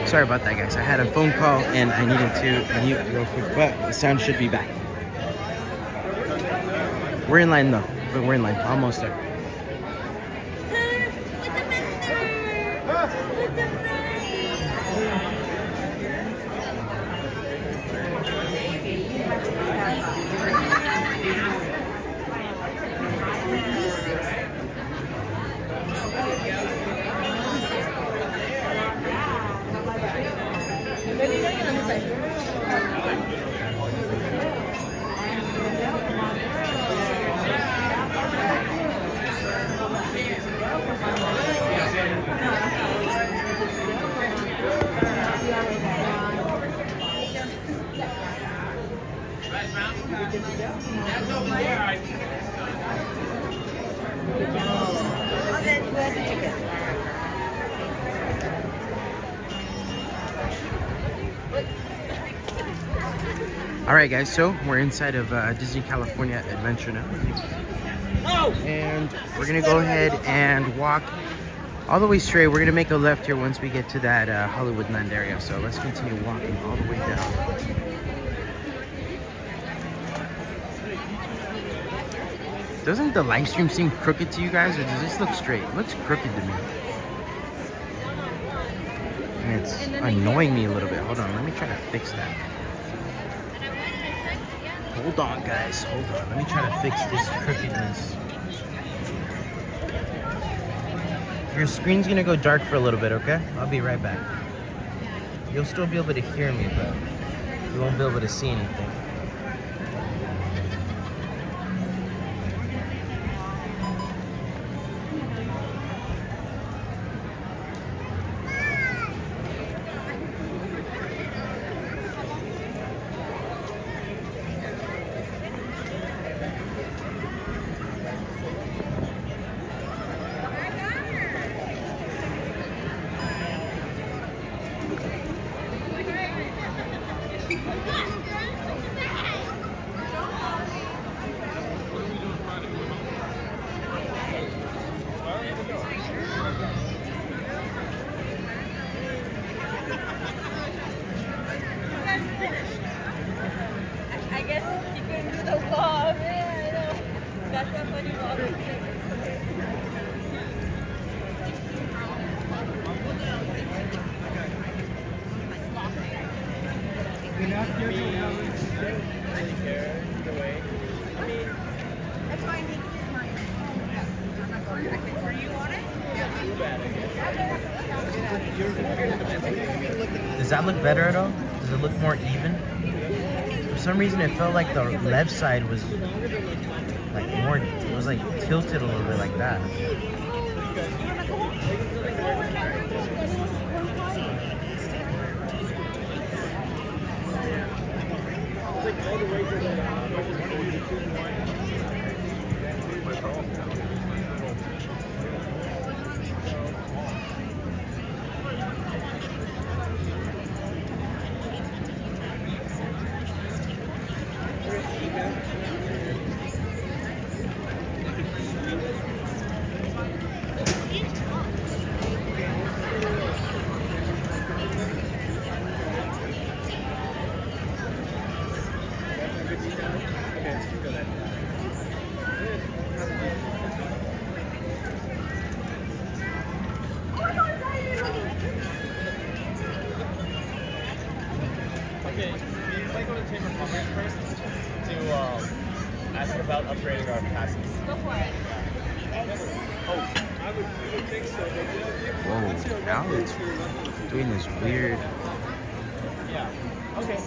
Sorry about that, guys. I had a phone call and I needed to mute real quick, but the sound should be back. We're in line though, but we're in line. Almost there. Alright guys, so we're inside of Disney California Adventure now. And we're gonna go ahead and walk all the way straight. We're gonna make a left here once we get to that Hollywoodland area. So let's continue walking all the way down. Doesn't the live stream seem crooked to you guys, or does this look straight? It looks crooked to me. And it's annoying me a little bit. Hold on, let me try to fix that. Hold on, guys. Hold on. Let me try to fix this crookedness. Your screen's gonna go dark for a little bit, okay? I'll be right back. You'll still be able to hear me, but you won't be able to see anything. I guess you can do the vlog. Yeah, I know. That's a funny vlog. That's fine. Were you on it? Does that look better at all? Does it look more even? For some reason, it felt like the left side was like more, it was like tilted a little bit like that. Okay, we might go to the Chamber of Commerce first to ask about upgrading our passes. Go for it. Oh, I would think so. Whoa, now it's doing this weird. Yeah. Okay.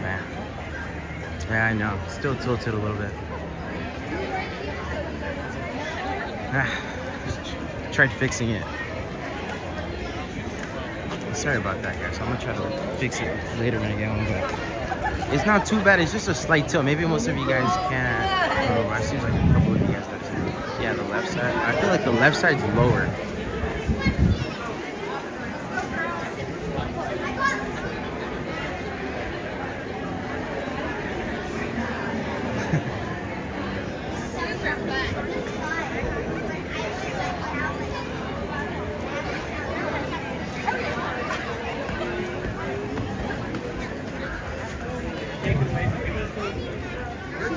Man. Yeah, I know. Still tilted a little bit. Tried fixing it. Sorry about that, guys. I'm gonna try to fix it later when I get home. But it's not too bad. It's just a slight tilt. Maybe most of you guys can't. Oh, it seems like a couple of you guys that. Yeah, the left side. I feel like the left side's lower.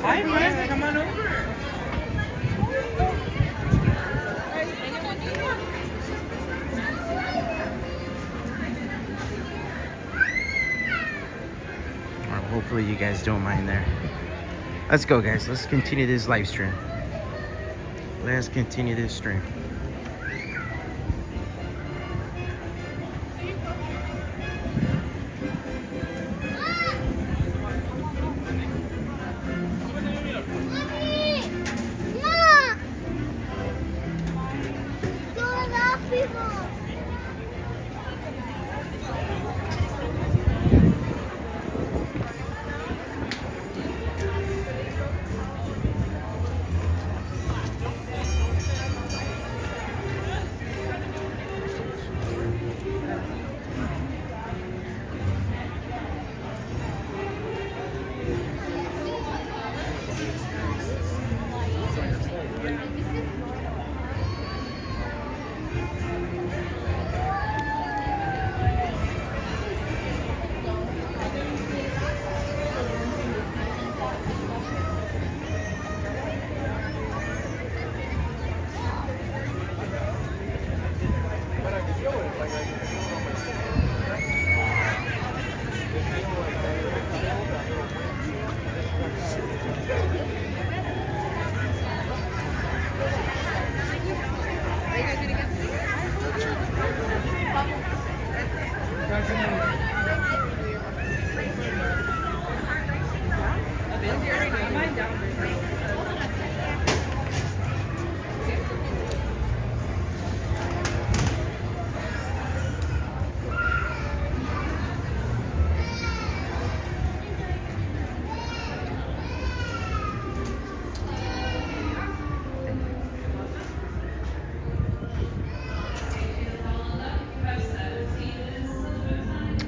Hi, friends. Come on over. Or hopefully you guys don't mind there. Let's go, guys. Let's continue this live stream. Let's continue this stream.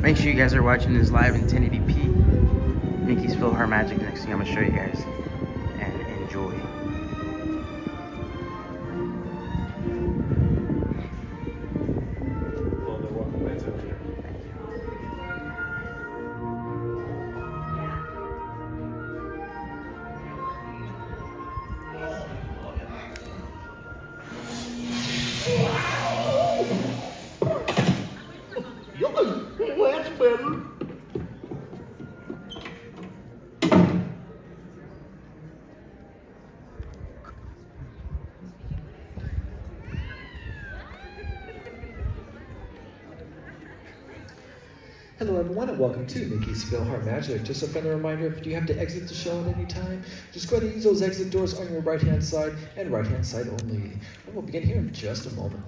Make sure you guys are watching this live in 1080p. Mickey's PhilharMagic. Next thing I'm gonna show you guys, and enjoy. Hello everyone and welcome to Mickey's PhilharMagic. Just a friendly reminder, if you have to exit the show at any time, just go ahead and use those exit doors on your right hand side and right hand side only. And we'll begin here in just a moment.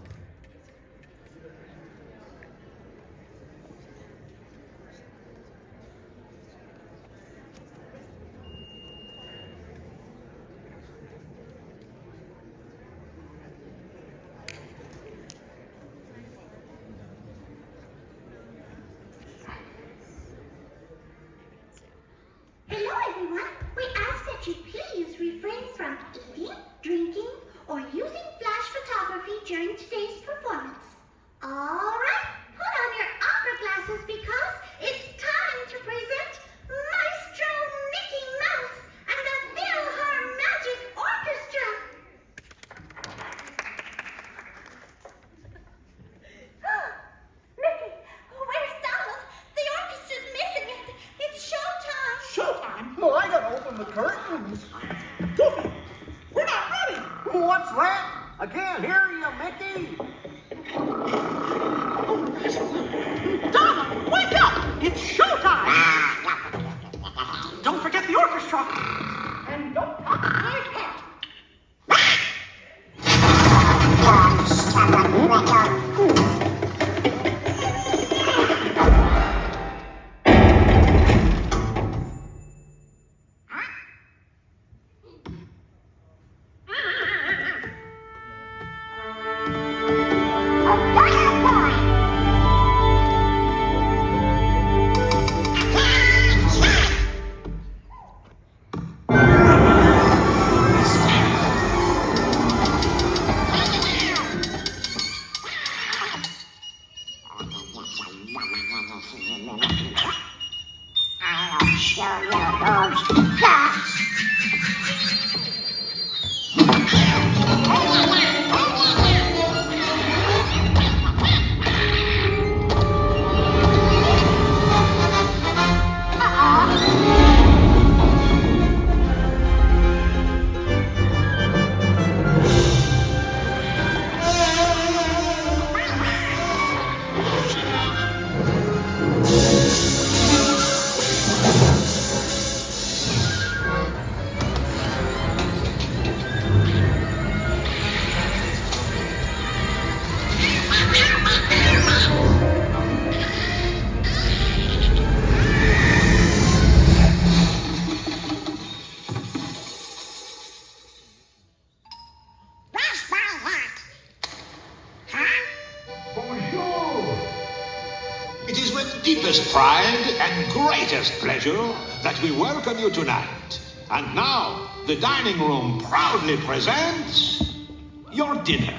Hello everyone. We ask that you please refrain from eating, drinking, or using flash photography during today's performance. Alright, put on your opera glasses because it's time to present Maestro Mickey Mouse and the PhilharMagic Orchestra. Mickey, where's Donald? The orchestra's missing it. It's showtime. Showtime? Well, I gotta open the curtains. Goofy, we're not ready. What's that? I can't hear you, Mickey. Donald, wake up! It's showtime! Don't forget the orchestra. And don't touch my hat. It is with deepest pride and greatest pleasure that we welcome you tonight. And now, the dining room proudly presents your dinner.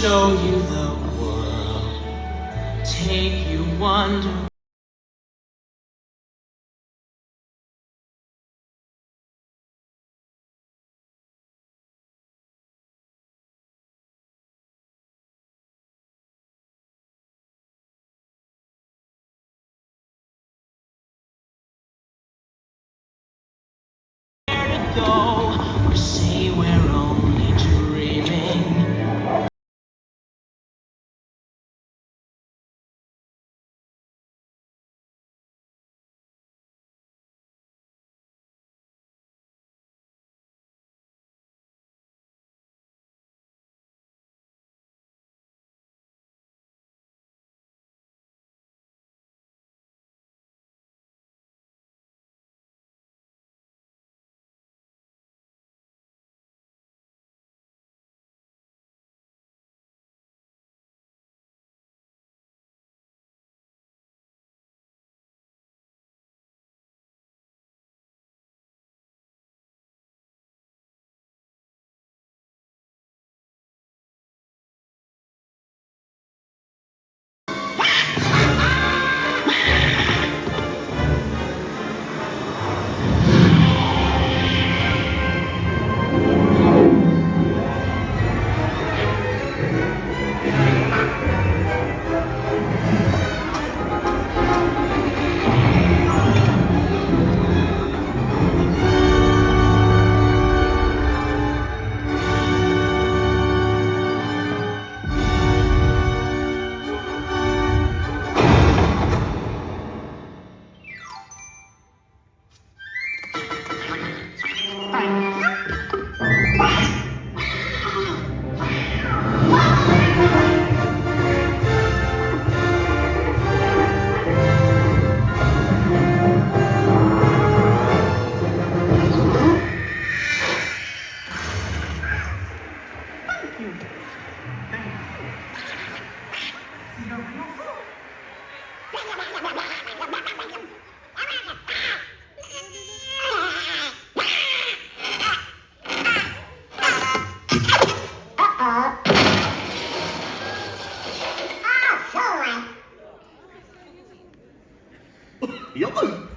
show you the world, take you wonder. Go or say we're only dreaming.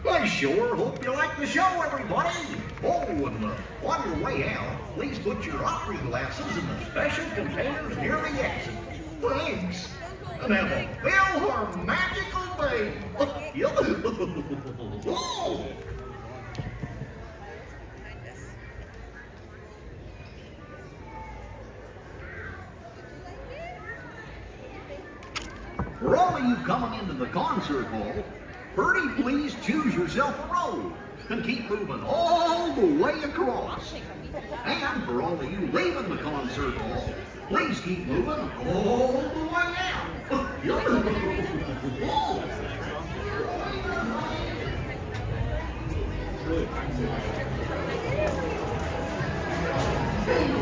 I sure hope you like the show, everybody. Oh, and on your way out, please put your opera glasses in the special containers near the exit. Thanks. And have a PhilharMagical day. Oh. For all of you coming into the concert hall, pretty please choose yourself a row and keep moving all the way across. And for all of you leaving the concert hall, please keep moving all the way out.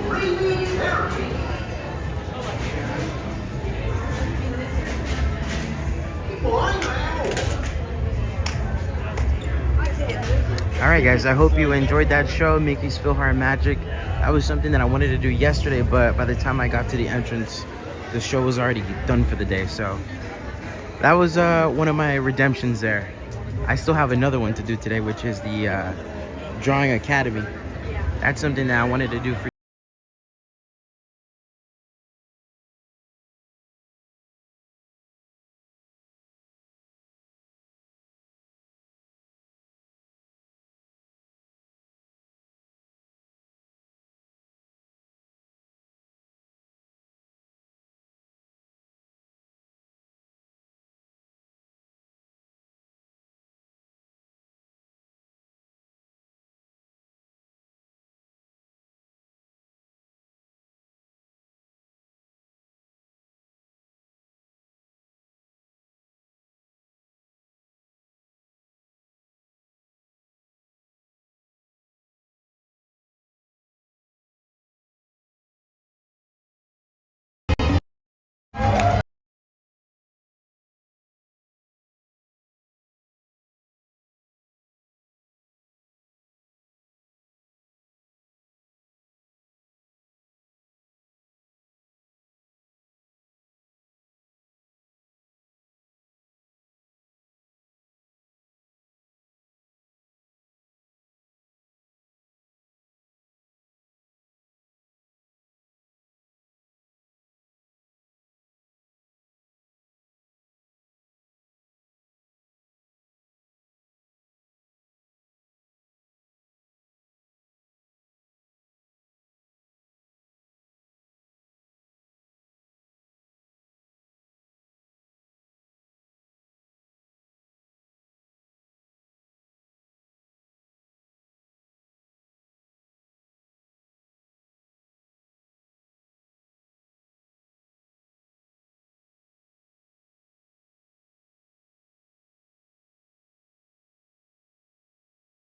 Radiator. Alright guys, I hope you enjoyed that show, Mickey's PhilharMagic. That was something that I wanted to do yesterday, but by the time I got to the entrance, the show was already done for the day. So that was one of my redemptions there. I still have another one to do today, which is the Drawing Academy. That's something that I wanted to do for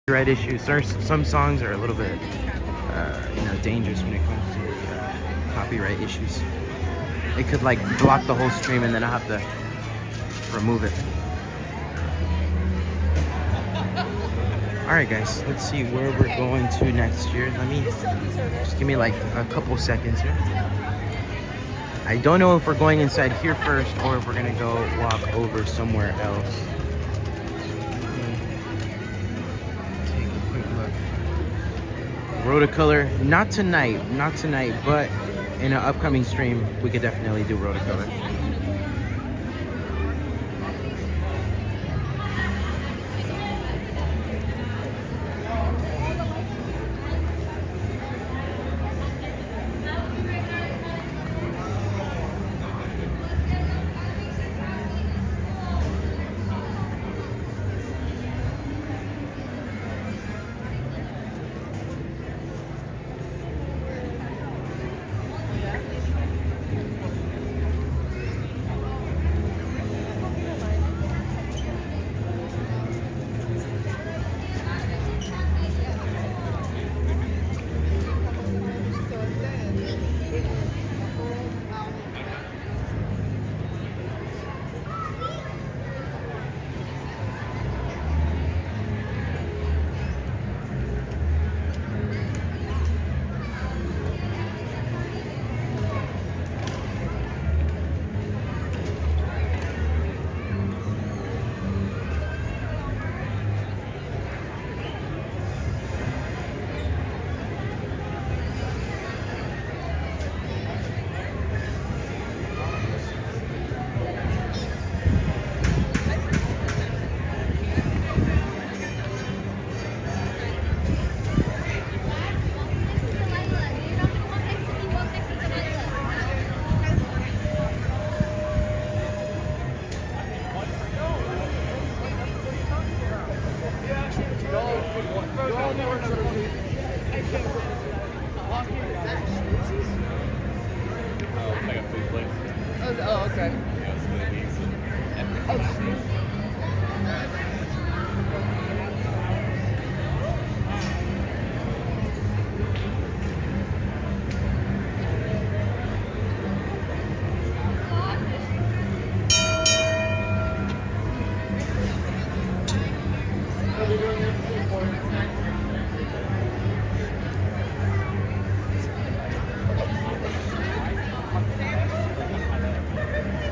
Copyright issues. Some songs are a little bit, dangerous when it comes to copyright issues. It could like block the whole stream, and then I have to remove it. All right, guys. Let's see where we're going to next year. Let me just give me like a couple seconds here. I don't know if we're going inside here first or if we're gonna go walk over somewhere else. Take a quick look. Rotocolor, not tonight, but in an upcoming stream, we could definitely do Rotocolor.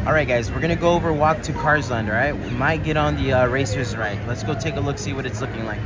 Alright guys, we're gonna go over walk to Cars Land, alright? We might get on the racers ride. Let's go take a look, see what it's looking like.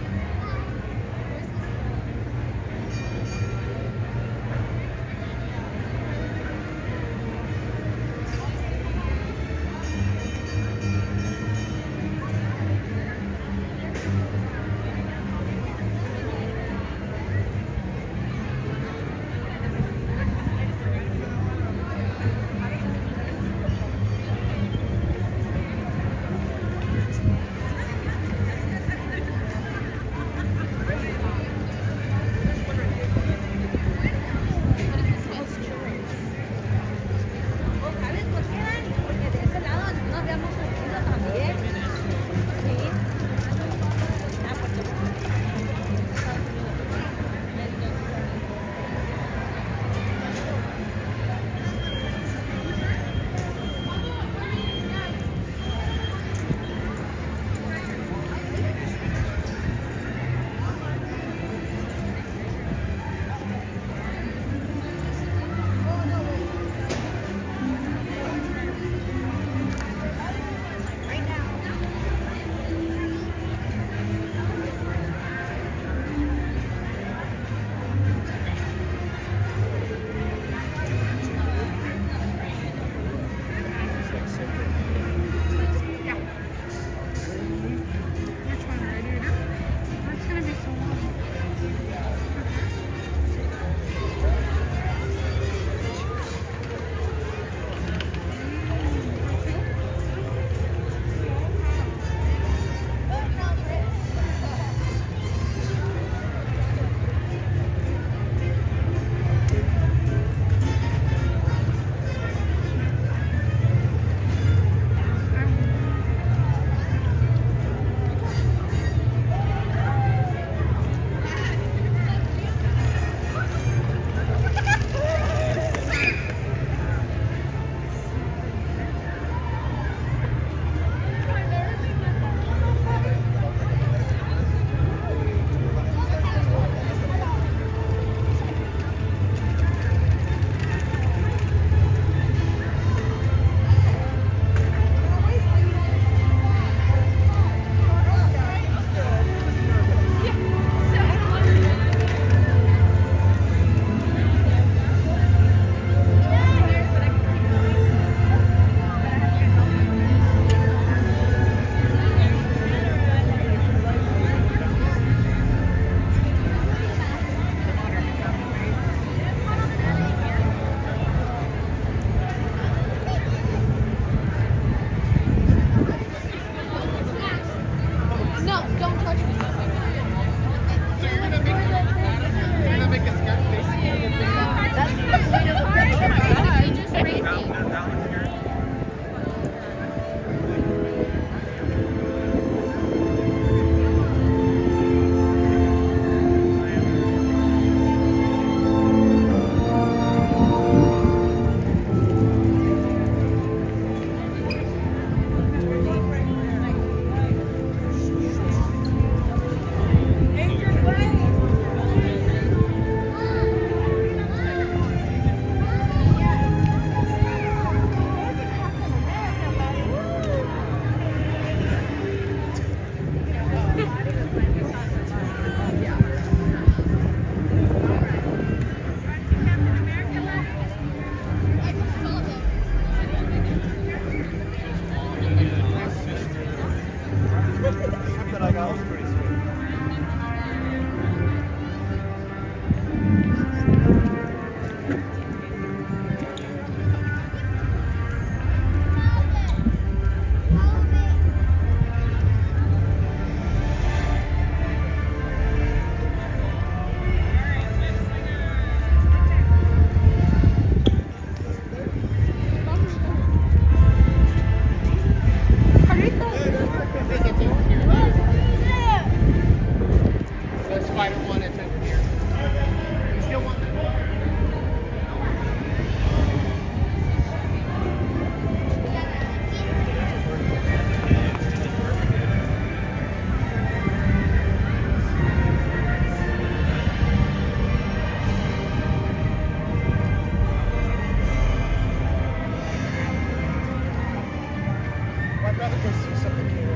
rather go see something here.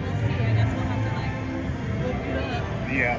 We'll see. I guess we'll have to like look it up. Yeah.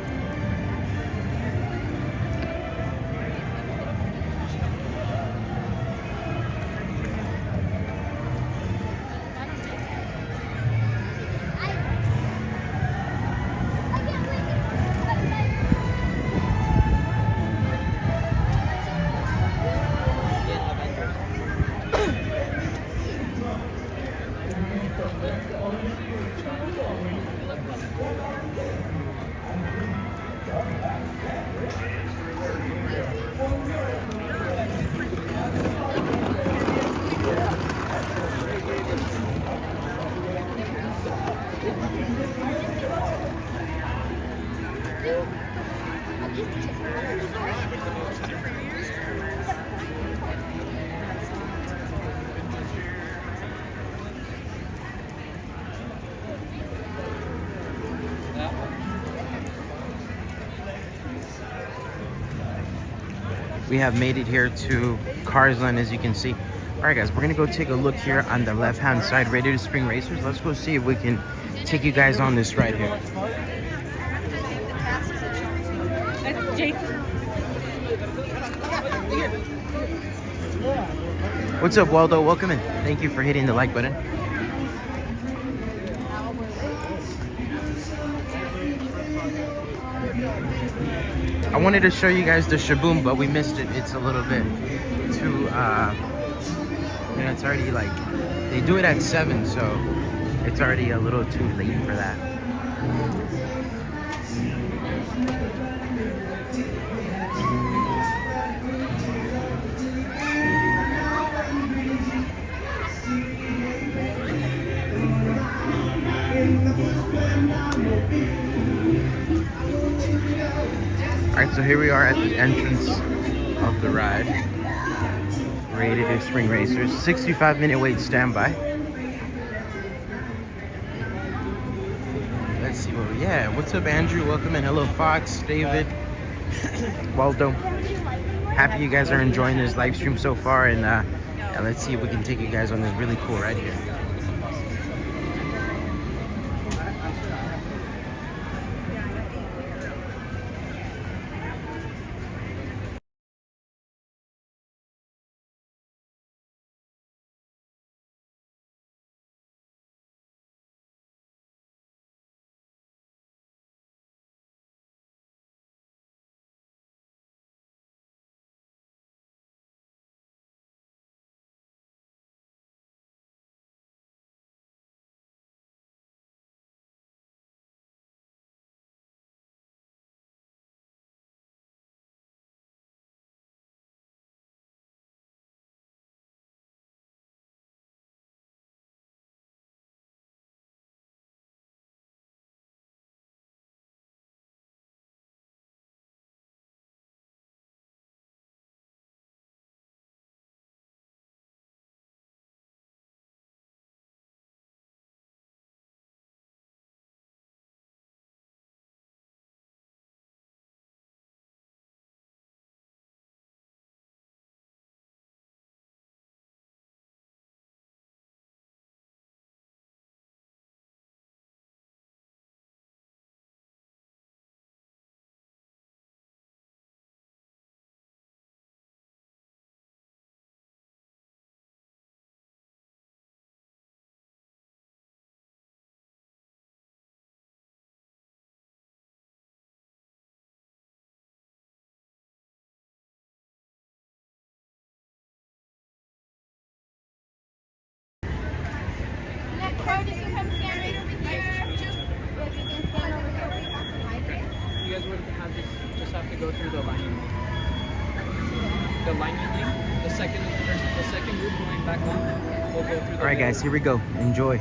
We have made it here to Cars Land, as you can see. All right, guys, we're gonna go take a look here on the left-hand side, Radiator Spring Racers. Let's go see if we can take you guys on this ride here. That's Jason. What's up, Waldo? Welcome in. Thank you for hitting the like button. I wanted to show you guys the Shaboom, but we missed it. It's a little bit too, you know, it's already like, they do it at 7, so it's already a little too late for that. Alright, so here we are at the entrance of the ride. Radiator Spring Racers. 65-minute wait standby. Let's see what we, yeah, what's up, Andrew? Welcome in. Hello, Fox, David, Waldo. Happy you guys are enjoying this live stream so far, and yeah, let's see if we can take you guys on this really cool ride here. You guys would have just have to go through the lining link. The second group going back on, we'll go through the All right, guys, here we go. Enjoy.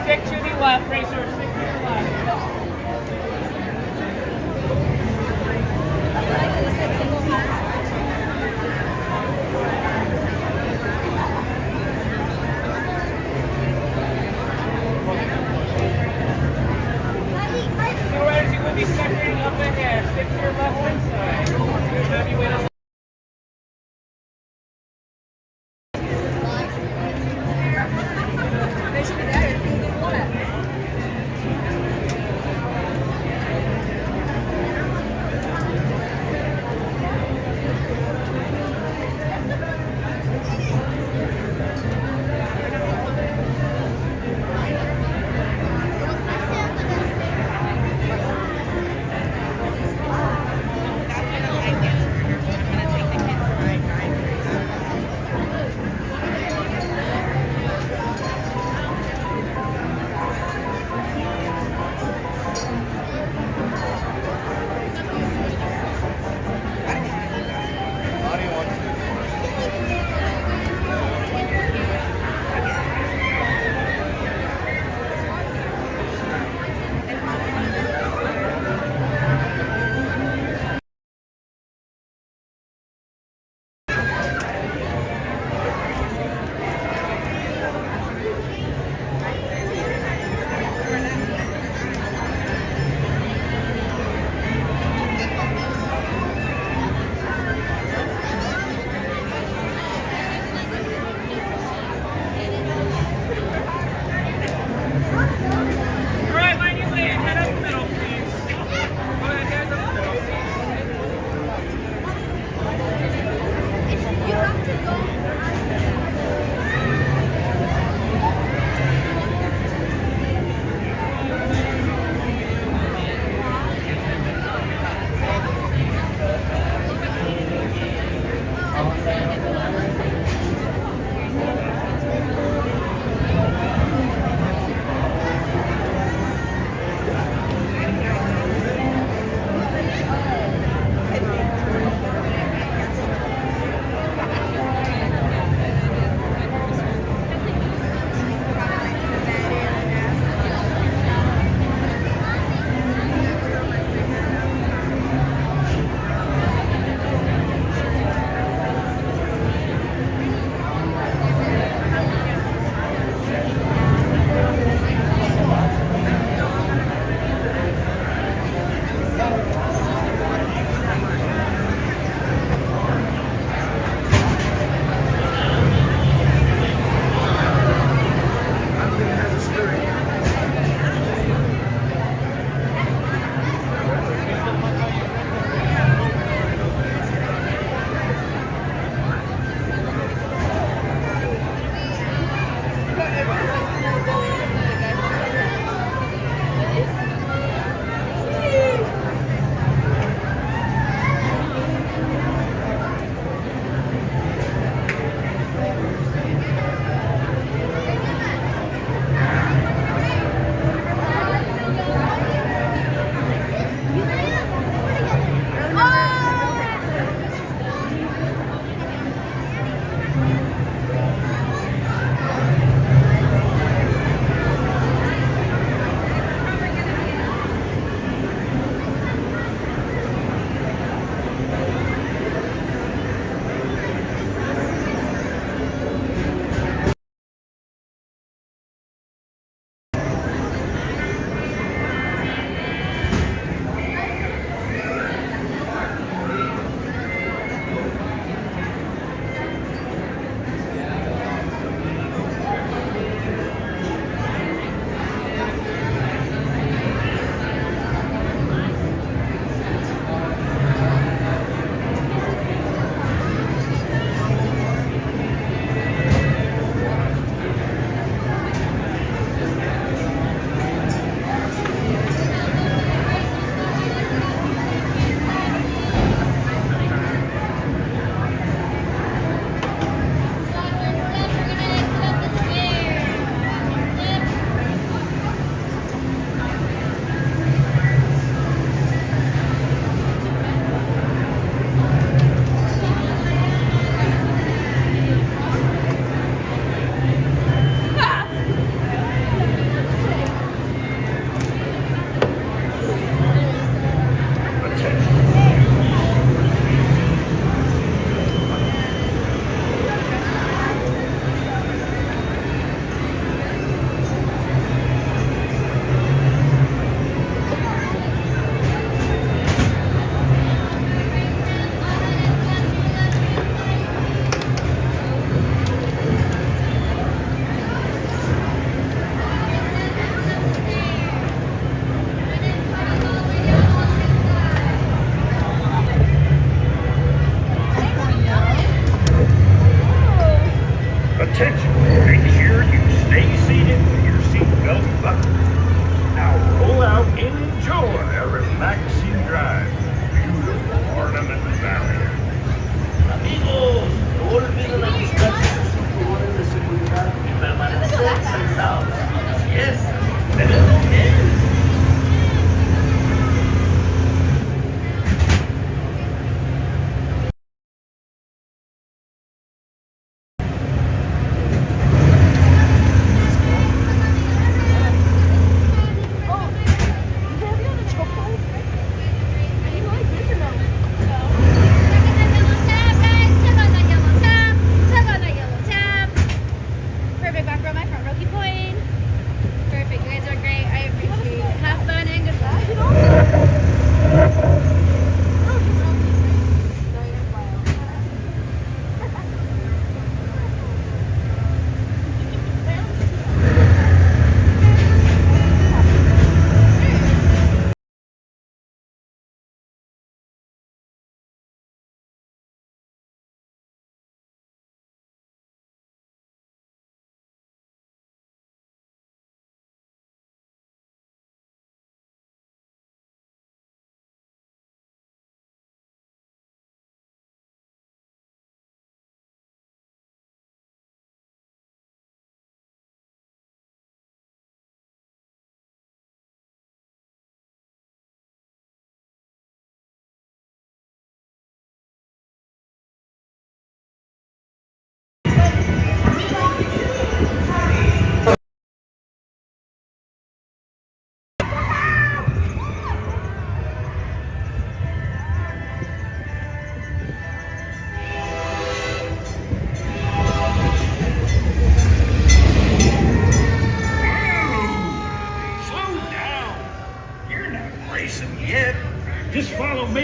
Stick to the left, Racer, stick to the left. So riders, you will be separating up ahead. Stick to your left hand side. Have you wait a They should be there. What?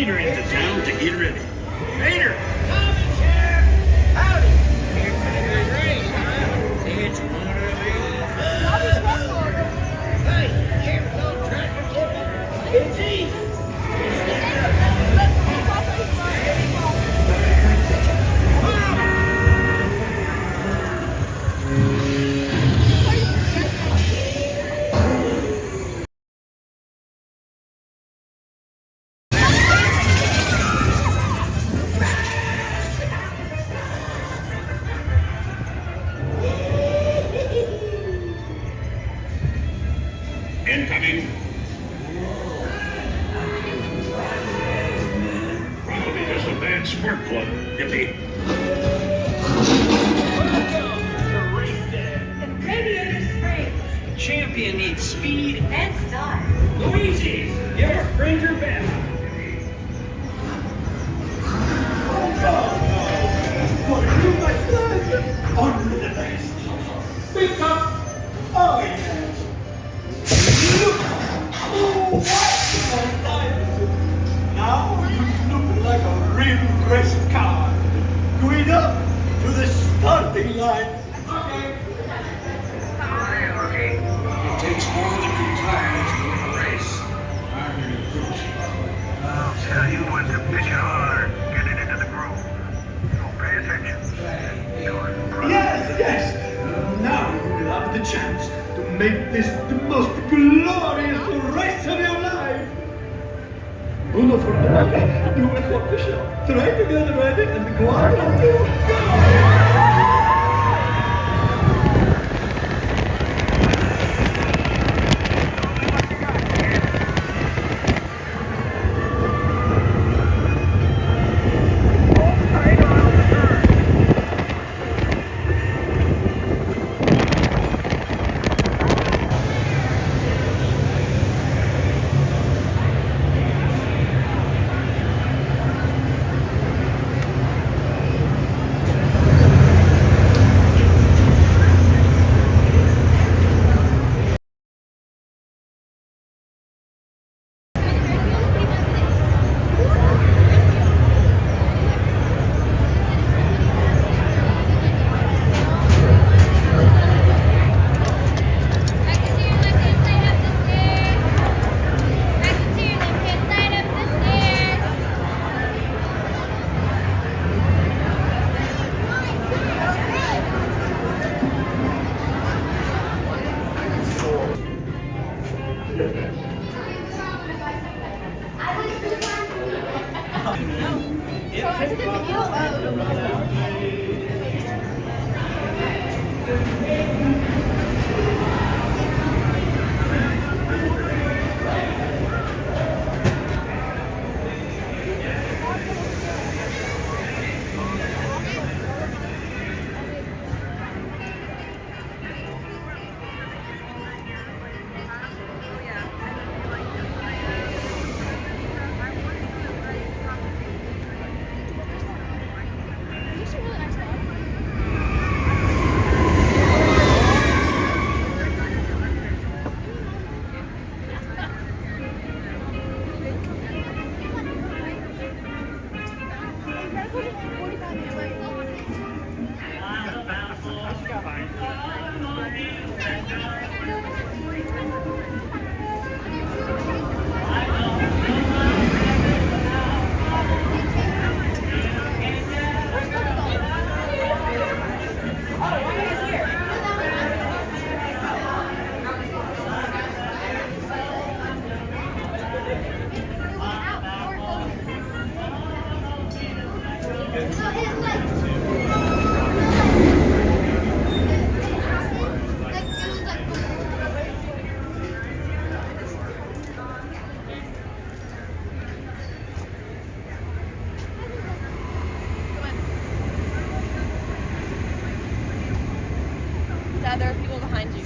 Radiator into town to get ready. Radiator! Coming, Sheriff! Howdy! Here for the good race, huh? It's one of these. Hey, here go traffic. Easy! Incoming. Probably just a bad spark plug. Yippee. Radiator springs. Champion needs speed And style. Luigi, give a friend your best. For you, my friend, only the best. Pick up. Oh, yes. Oh, what? Now you look like a real race car. Going up to the starting line. It takes more than two tires to win a race. I'm here to coach. I'll tell you when to pitch it hard. Get it into the groove. So pay attention. Yes. Now you will have the chance to make this the most glorious race of your life. Uno for the money, do it for the show. Try to get ready and go out and go. Dad, there are people behind you.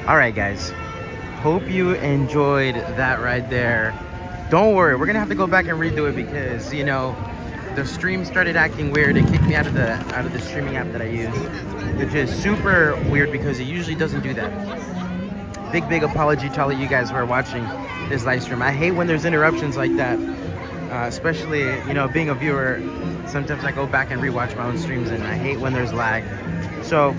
All right, guys. Hope you enjoyed that right there. Don't worry, we're gonna have to go back and redo it because, you know, the stream started acting weird. It kicked me out of the streaming app that I use, which is super weird because it usually doesn't do that. Big apology to all of you guys who are watching this live stream. I hate when there's interruptions like that, especially, you know, being a viewer. Sometimes I go back and rewatch my own streams and I hate when there's lag. So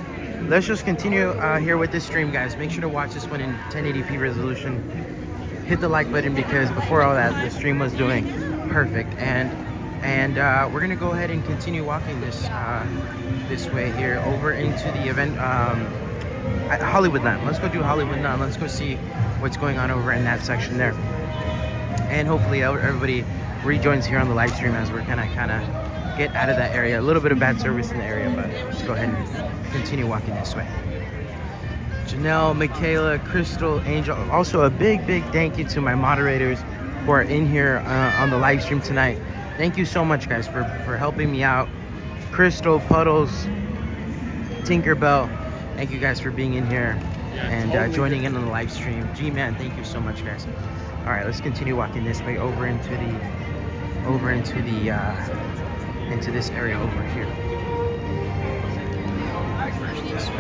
let's just continue here with this stream, guys. Make sure to watch this one in 1080p resolution. Hit the like button because before all that, the stream was doing perfect. And we're gonna go ahead and continue walking this this way here over into the event at Hollywoodland. Let's go do Hollywoodland. Let's go see what's going on over in that section there. And hopefully everybody rejoins here on the live stream as we're gonna kind of get out of that area. A little bit of bad service in the area, but let's go ahead and continue walking this way. Janelle, Michaela, Crystal, Angel. Also a big thank you to my moderators who are in here on the live stream tonight. Thank you so much, guys, for helping me out. Crystal, Puddles, Tinkerbell, thank you guys for being in here and joining in on the live stream. G-Man, thank you so much, guys. All right, let's continue walking this way over into this area over here. This way.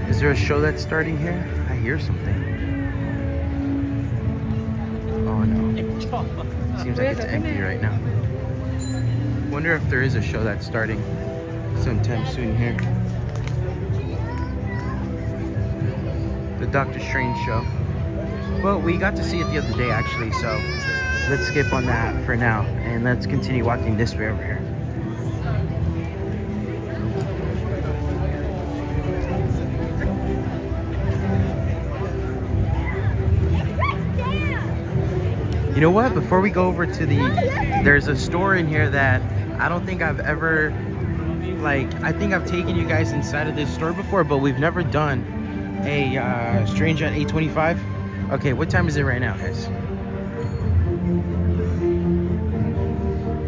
Is there a show that's starting here? I hear something. Oh no. Seems like it's empty right now. Wonder if there is a show that's starting sometime soon here. The Doctor Strange show. Well, we got to see it the other day actually, so let's skip on that for now and let's continue walking this way over here. You know what? Before we go over to there's a store in here that I don't think I've ever, I think I've taken you guys inside of this store before, but we've never done a Strange at 825. Okay, what time is it right now, guys?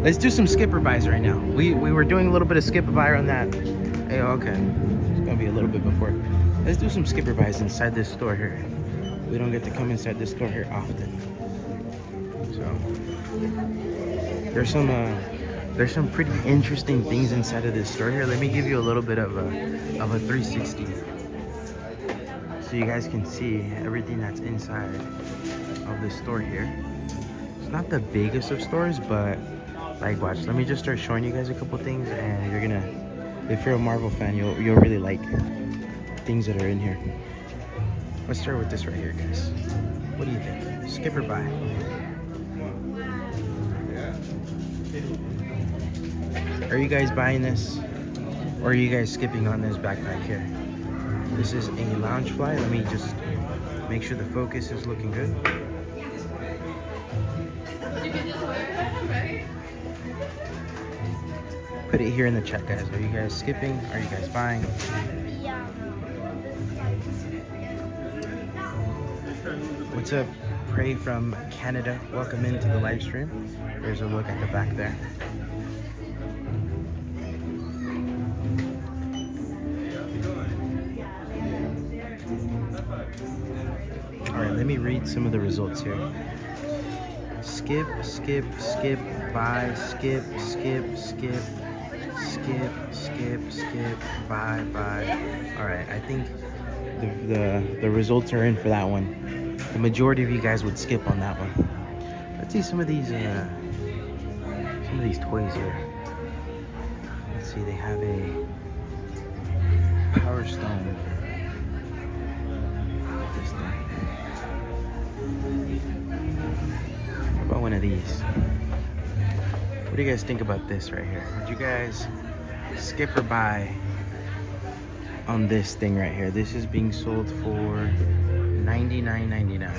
Let's do some skipper buys right now. We were doing a little bit of skipper buy on that. Hey, okay, it's gonna be a little bit before. Let's do some skipper buys inside this store here. We don't get to come inside this store here often. So there's some pretty interesting things inside of this store here. Let me give you a little bit of a 360 so you guys can see everything that's inside of this store here. It's not the biggest of stores, but watch, let me just start showing you guys a couple things and you're gonna, if you're a Marvel fan, you'll really like things that are in here. Let's start with this right here, guys. What do you think? Skipper buy. Are you guys buying this? Or are you guys skipping on this backpack here? This is a Loungefly. Let me just make sure the focus is looking good. Put it here in the chat, guys. Are you guys skipping? Are you guys buying? What's up, Prey from Canada? Welcome into the live stream. There's a look at the back there. Alright, let me read some of the results here. Skip, skip, skip, buy, skip, skip, skip, skip, skip, skip, buy, buy. Alright, I think the results are in for that one. The majority of you guys would skip on that one. Let's see some of these toys here. Let's see, they have a Power Stone. This thing. What about one of these? What do you guys think about this right here? Would you guys skip or buy on this thing right here? This is being sold for $99.99.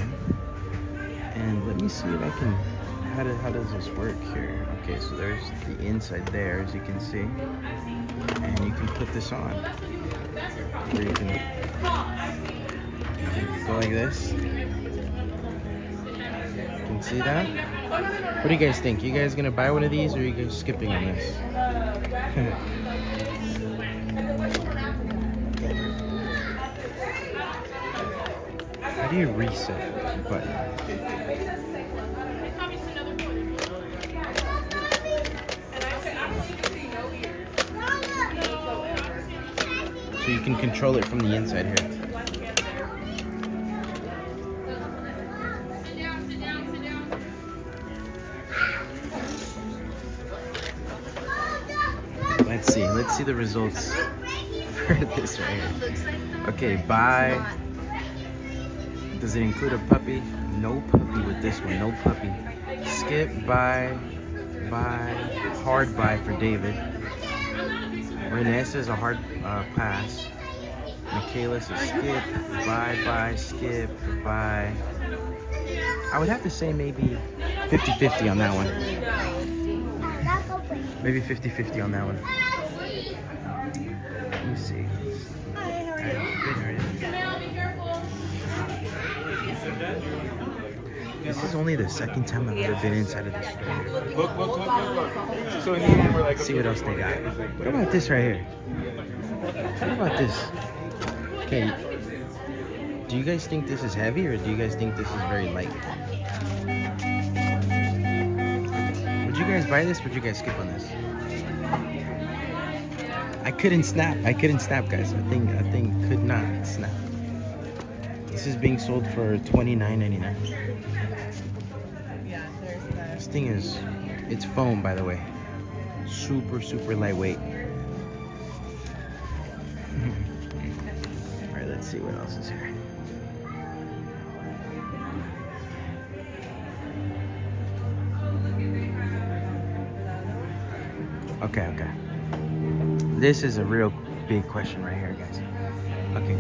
And let me see if I can how does this work here? Okay, so there's the inside there, as you can see, and you can put this on. Or you can go like this. You can see that. What do you guys think? You guys gonna buy one of these, or are you guys skipping on this? How do you reset the button? So you can control it from the inside here. Let's see the results for this right here. Okay, buy. Does it include a puppy? No puppy with this one, no puppy. Skip, buy, hard buy for David. Renee says a hard pass. Michaela says skip, buy, skip, buy. I would have to say maybe 50-50 on that one. Maybe 50-50 on that one. Let me see. This is only the second time I've ever been inside of this store. Let's see what else they got. What about this right here? What about this? Okay. Do you guys think this is heavy, or do you guys think this is very light? Would you guys buy this? Would you guys skip on this? I couldn't snap, guys. I think could not snap. This is being sold for $29.99. This thing is, it's foam, by the way. Super, super lightweight. All right, let's see what else is here. Okay. This is a real big question right here, guys. Okay,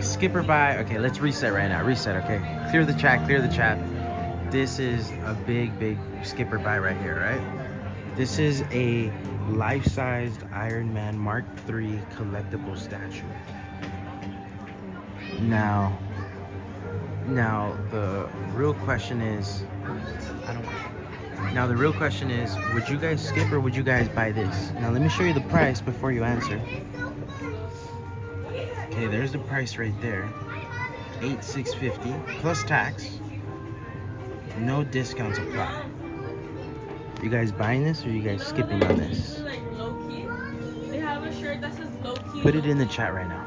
skip or buy. Okay, let's reset right now. Reset, okay? Clear the chat. This is a big skip or buy right here, right? This is a life-sized Iron Man Mark III collectible statue. Now the real question is, would you guys skip or would you guys buy this? Now let me show you the price before you answer. Okay, there's the price right there. $8,650 plus tax. No discounts apply. You guys buying this or you guys skipping on this? Like low key. They have a shirt that says low key. Put it in the chat right now.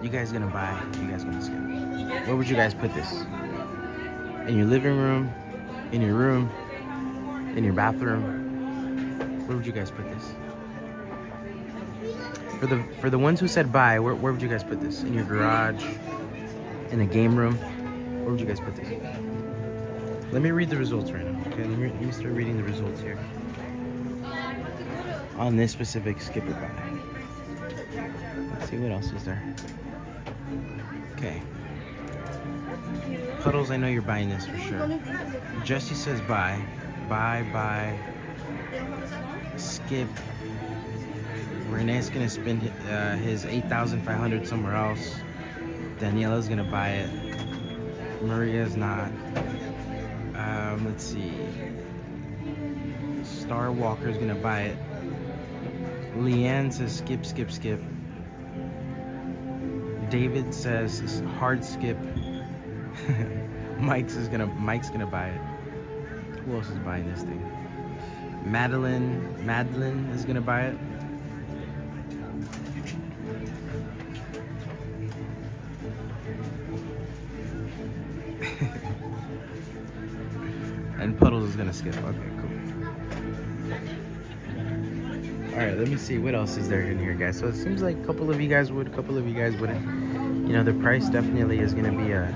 You guys gonna buy? You guys gonna skip? Where would you guys put this? In your living room? In your room? In your bathroom? Where would you guys put this? For the ones who said buy, where would you guys put this? In your garage? In a game room? Where would you guys put this? Let me read the results right now. Okay, let me start reading the results here. On this specific skip or buy. Let's see what else is there. Okay. Puddles, I know you're buying this for sure. Jesse says buy. Buy. Skip. Renee's gonna spend his $8,500 somewhere else. Daniela's gonna buy it. Maria's not. Let's see. Star Walker's gonna buy it. Leanne says skip. David says hard skip. Mike's gonna buy it. Who else is buying this thing? Madeline is gonna buy it. And Puddles is gonna skip. Okay, cool. Alright, let me see what else is there in here, guys. So it seems like a couple of you guys would, a couple of you guys wouldn't. You know, the price definitely is gonna be a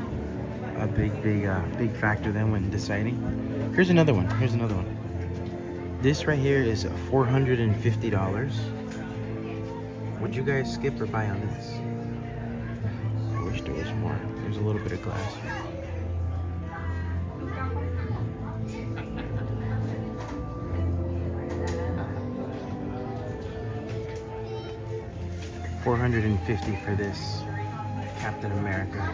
big factor then when deciding. Here's another one. This right here is $450. Would you guys skip or buy on this? I wish there was more. There's a little bit of glass. $450 for this Captain America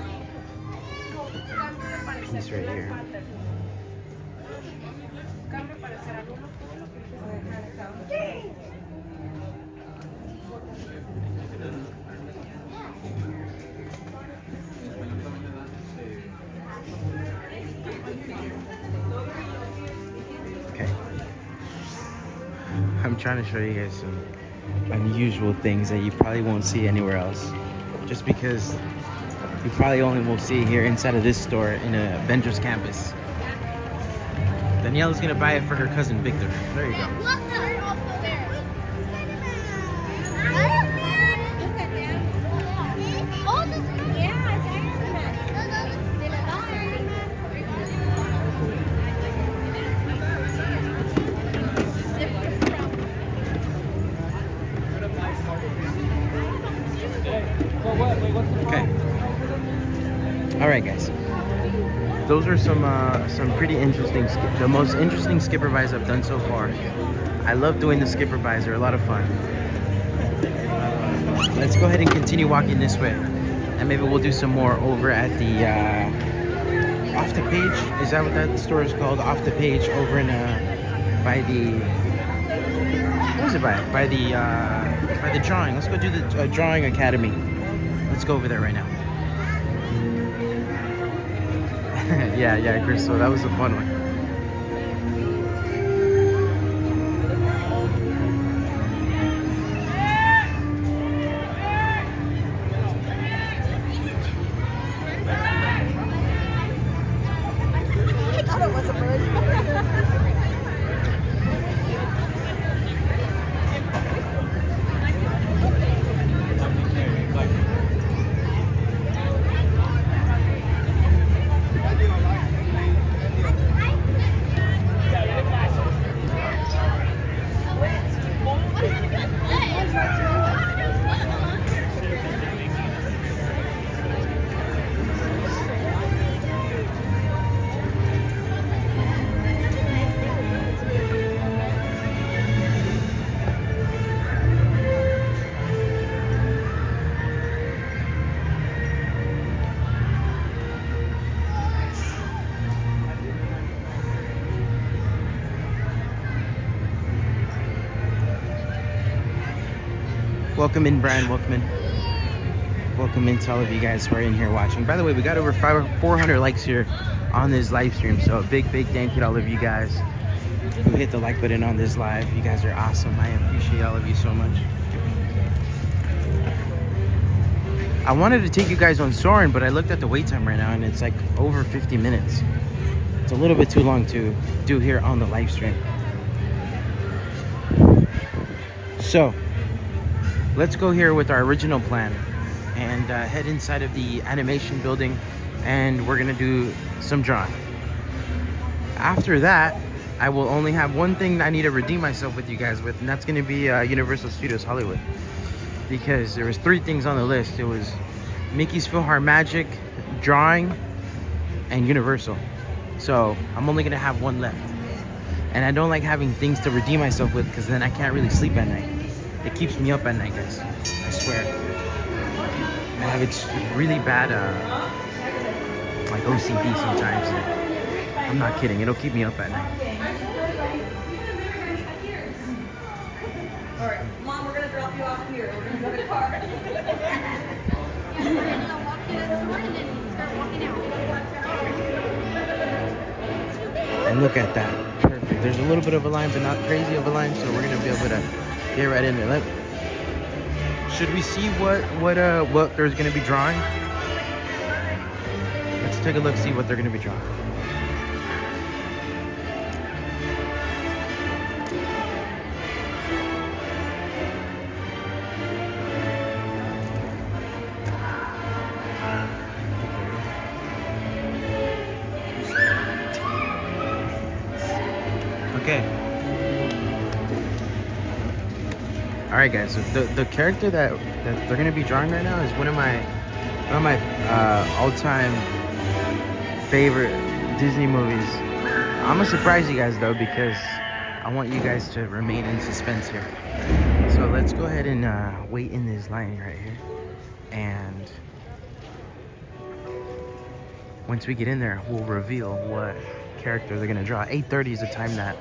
piece right here. Okay. I'm trying to show you guys some unusual things that you probably won't see anywhere else. Just because you probably only will see here inside of this store in a Avengers campus. Daniela's gonna buy it for her cousin Victor. There you go. Okay. All right, guys. Those are some pretty interesting, the most interesting skipper buys I've done so far. I love doing the skipper buys; they're a lot of fun. Let's go ahead and continue walking this way, and maybe we'll do some more over at the Off the Page. Is that what that store is called? Off the Page, over in by the what is it by the drawing. Let's go do the Drawing Academy. Let's go over there right now. yeah, Crystal, that was a fun one. I thought it was a bird. Welcome in, Brian. Welcome in. Welcome in to all of you guys who are in here watching. By the way, we got over 400 likes here on this live stream, so a big thank you to all of you guys who hit the like button on this live. You guys are awesome. I appreciate all of you so much. I wanted to take you guys on Soarin', but I looked at the wait time right now and it's like over 50 minutes. It's a little bit too long to do here on the live stream. So let's go here with our original plan and head inside of the animation building, and we're gonna do some drawing. After that, I will only have one thing I need to redeem myself with you guys with, and that's gonna be Universal Studios Hollywood, because there was 3 things on the list. It was Mickey's PhilharMagic, drawing, and Universal. So I'm only gonna have one left, and I don't like having things to redeem myself with, because then I can't really sleep at night. It keeps me up at night, guys. I swear. I have it's really bad, like OCD sometimes. I'm not kidding. It'll keep me up at night. All right, Mom, we're gonna drop you off here. We're gonna go to car. And look at that. Perfect. There's a little bit of a line, but not crazy of a line, so we're gonna be able to get right in there. Should we see what there's gonna be drawing? Let's take a look, see what they're gonna be drawing. Okay. All right, guys. So the character that they're gonna be drawing right now is one of my all-time favorite Disney movies. I'm gonna surprise you guys though, because I want you guys to remain in suspense here. So let's go ahead and wait in this line right here. And once we get in there, we'll reveal what character they're gonna draw. 8:30 is the time that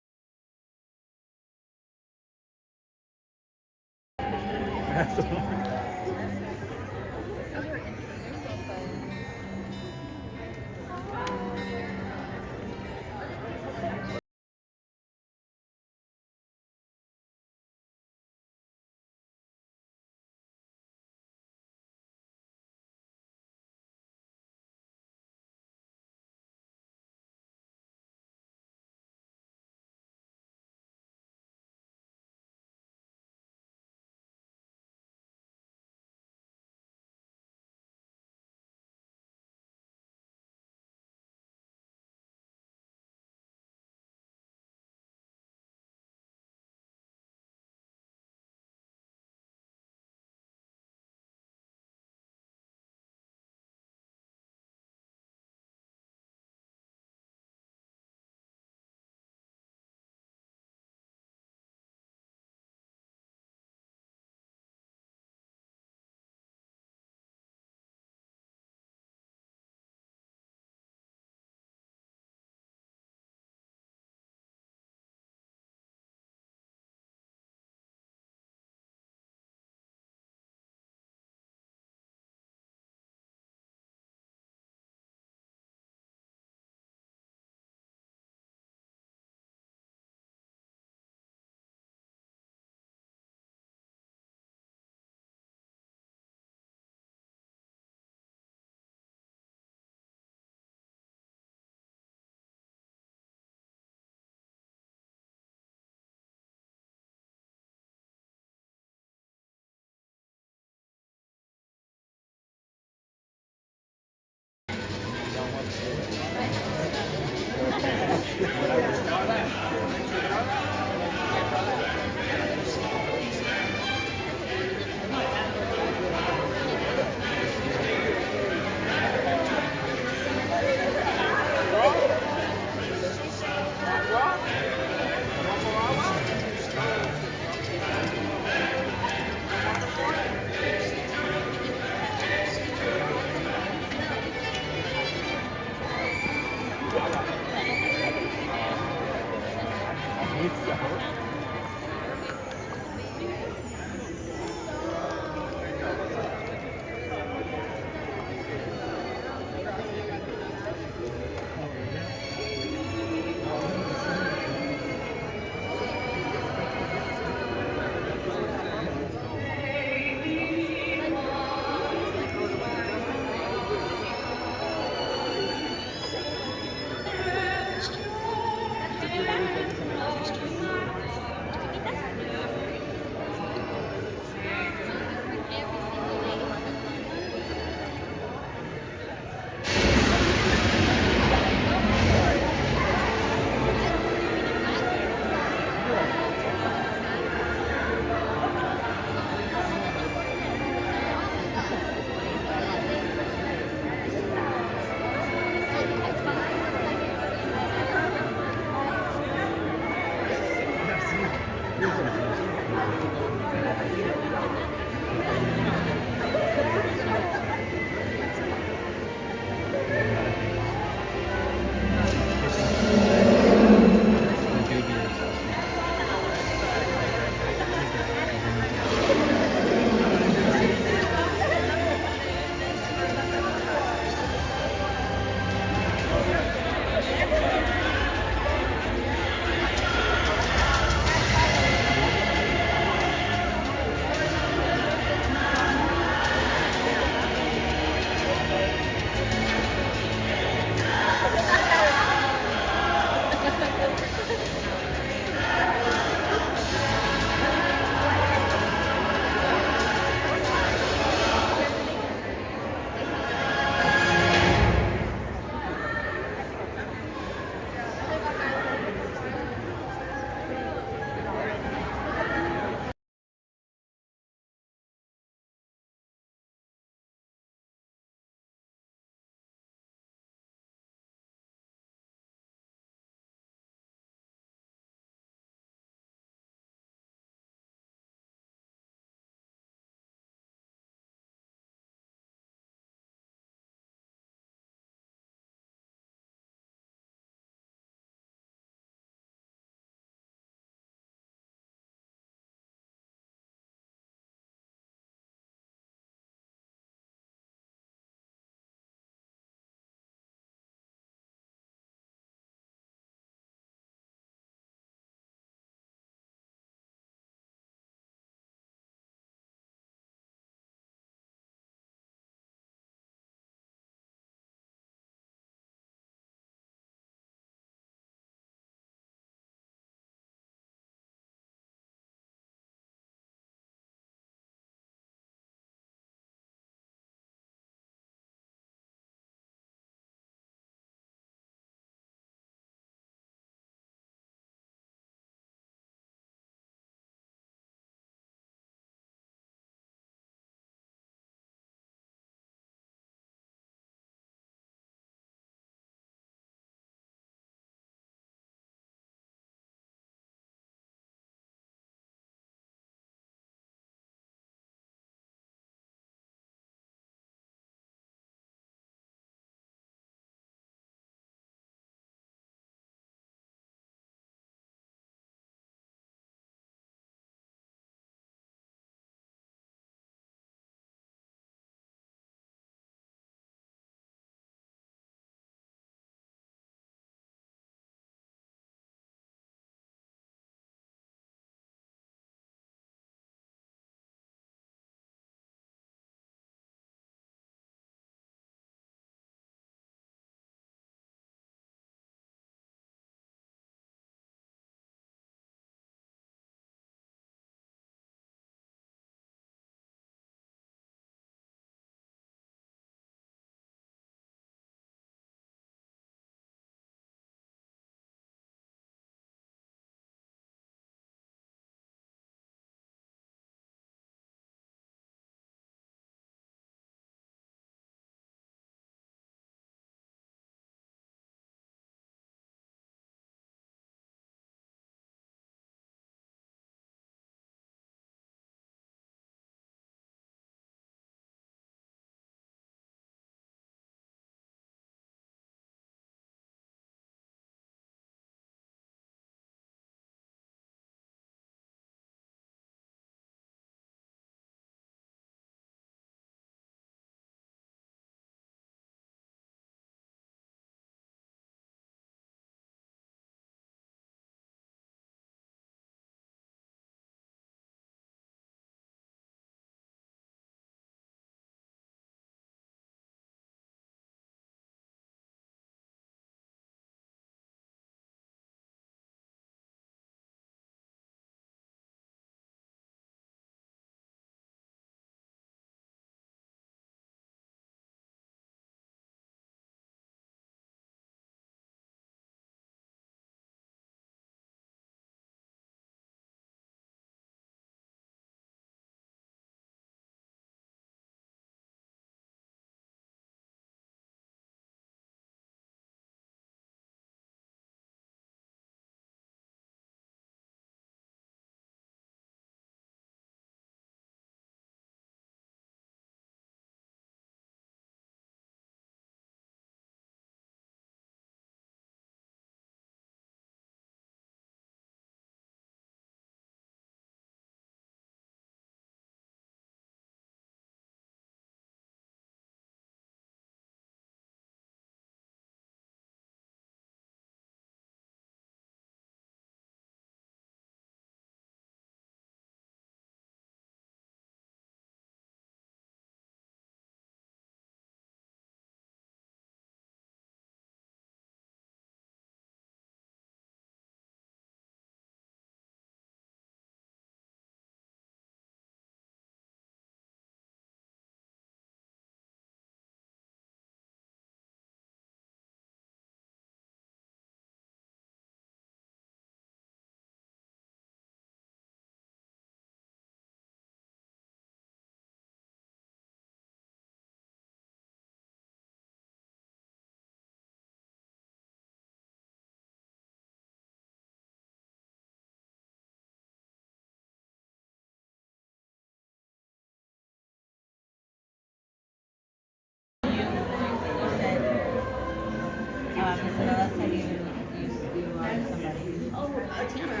a teamer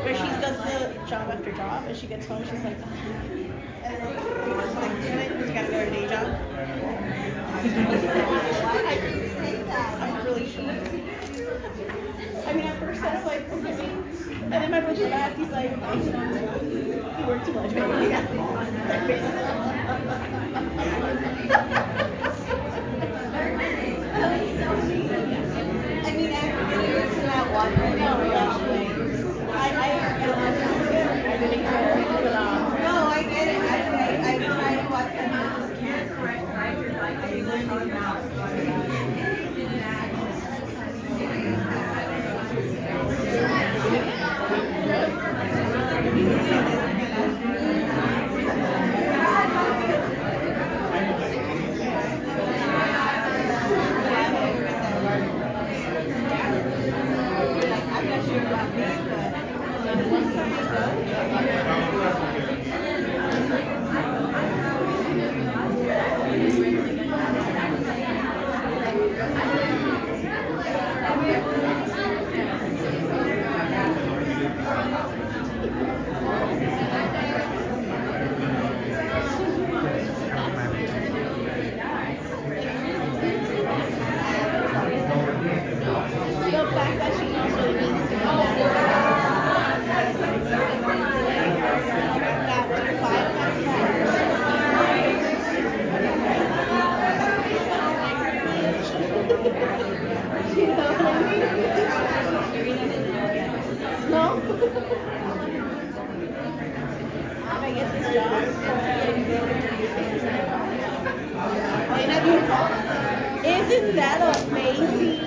where she does the job after job, and she gets home, she's like, and then she gotta go to her day job. I'm really sure. I mean, at first I was like, okay. And then my brother laughed. He's like, you work too much, baby. Yeah. I mean, after getting to that water, no, I really try to put it on. No, I get it. I try to watch them. I just can't correct. I learn these now. Isn't that amazing?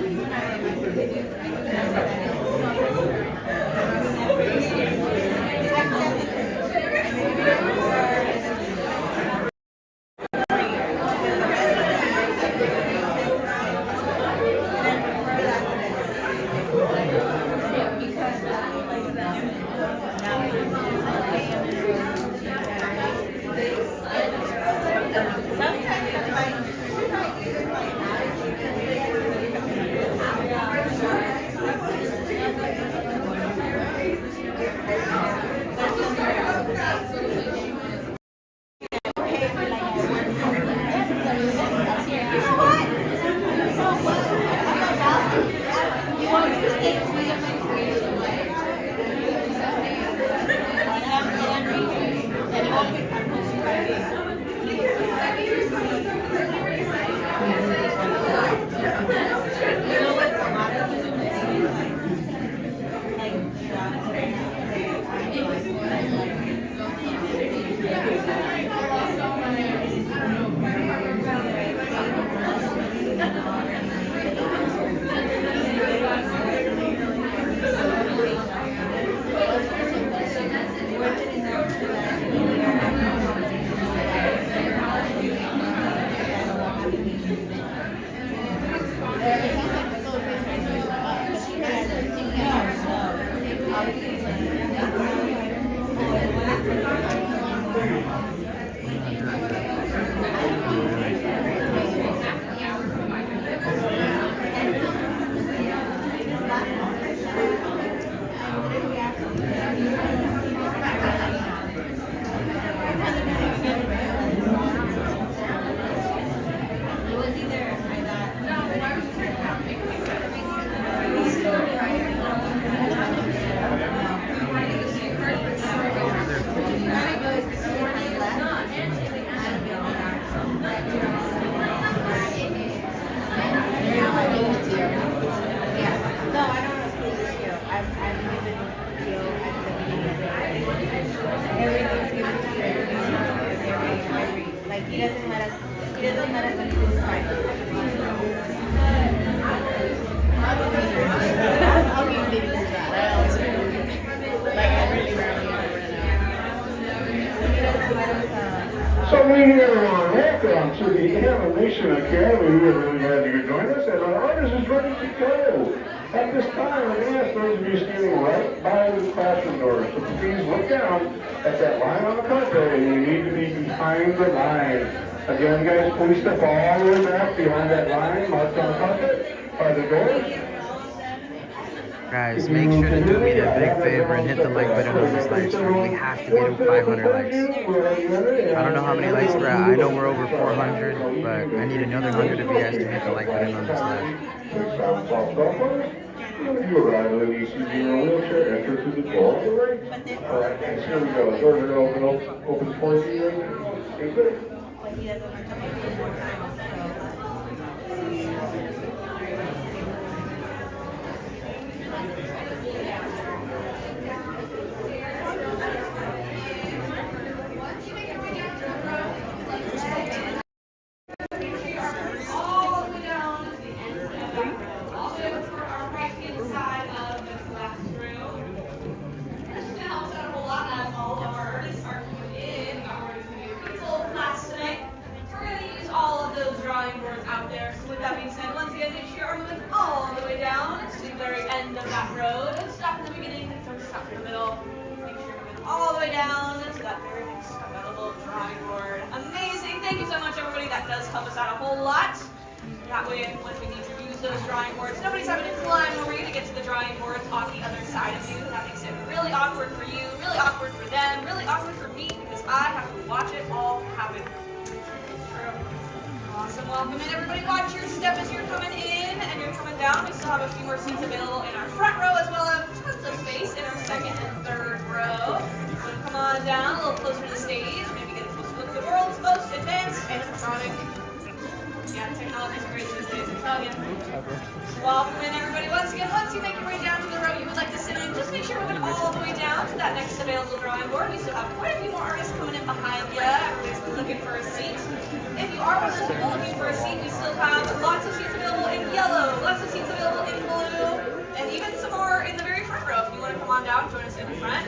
So we here are welcome to the Animation Academy. We're really glad you could join us, and our artist is ready to go. At this time, I'm going to ask those of you standing right by the classroom doors to please look down at that line on the carpet, and you need to be behind the line. Again, guys, please step all the way back behind that line marked on the carpet by the doors. Guys, make sure to do me that big favor and hit the like button on this live stream. We have to get to 500 likes. I don't know how many likes we're at. I know we're over 400, but I need another 100 of you guys to hit the like button on this live. You arrive at an ECG in a wheelchair, enter to the door on the right. Alright, guys, here we go. Door to open 20 right there. Okay, good. all the way down to that very next available drawing board. Amazing. Thank you so much, everybody. That does help us out a whole lot. That way, when we need to use those drawing boards, nobody's having to climb over you to get to the drawing boards on the other side of you. That makes it really awkward for you, really awkward for them, really awkward for me, because I have to watch it all happen. Awesome. Welcome in, everybody. Watch your step as you're coming in and you're coming down. We still have a few more seats available in our front row, as well as tons of space in our second and third row. So come on down a little closer to the stage. Maybe get a close look at the world's most advanced animatronic. Yeah, technology's great these days, I tell you. Welcome in, everybody. Once again, once you make your way down to the row you would like to sit in, just make sure we went all the way down to that next available drawing board. We still have quite a few more artists coming in behind you. Everybody's looking for a seat. If you are one of those people looking for a seat, we still have lots of seats available in yellow, lots of seats available in blue, and even some more in the very front row. If you want to come on down, join us in the front.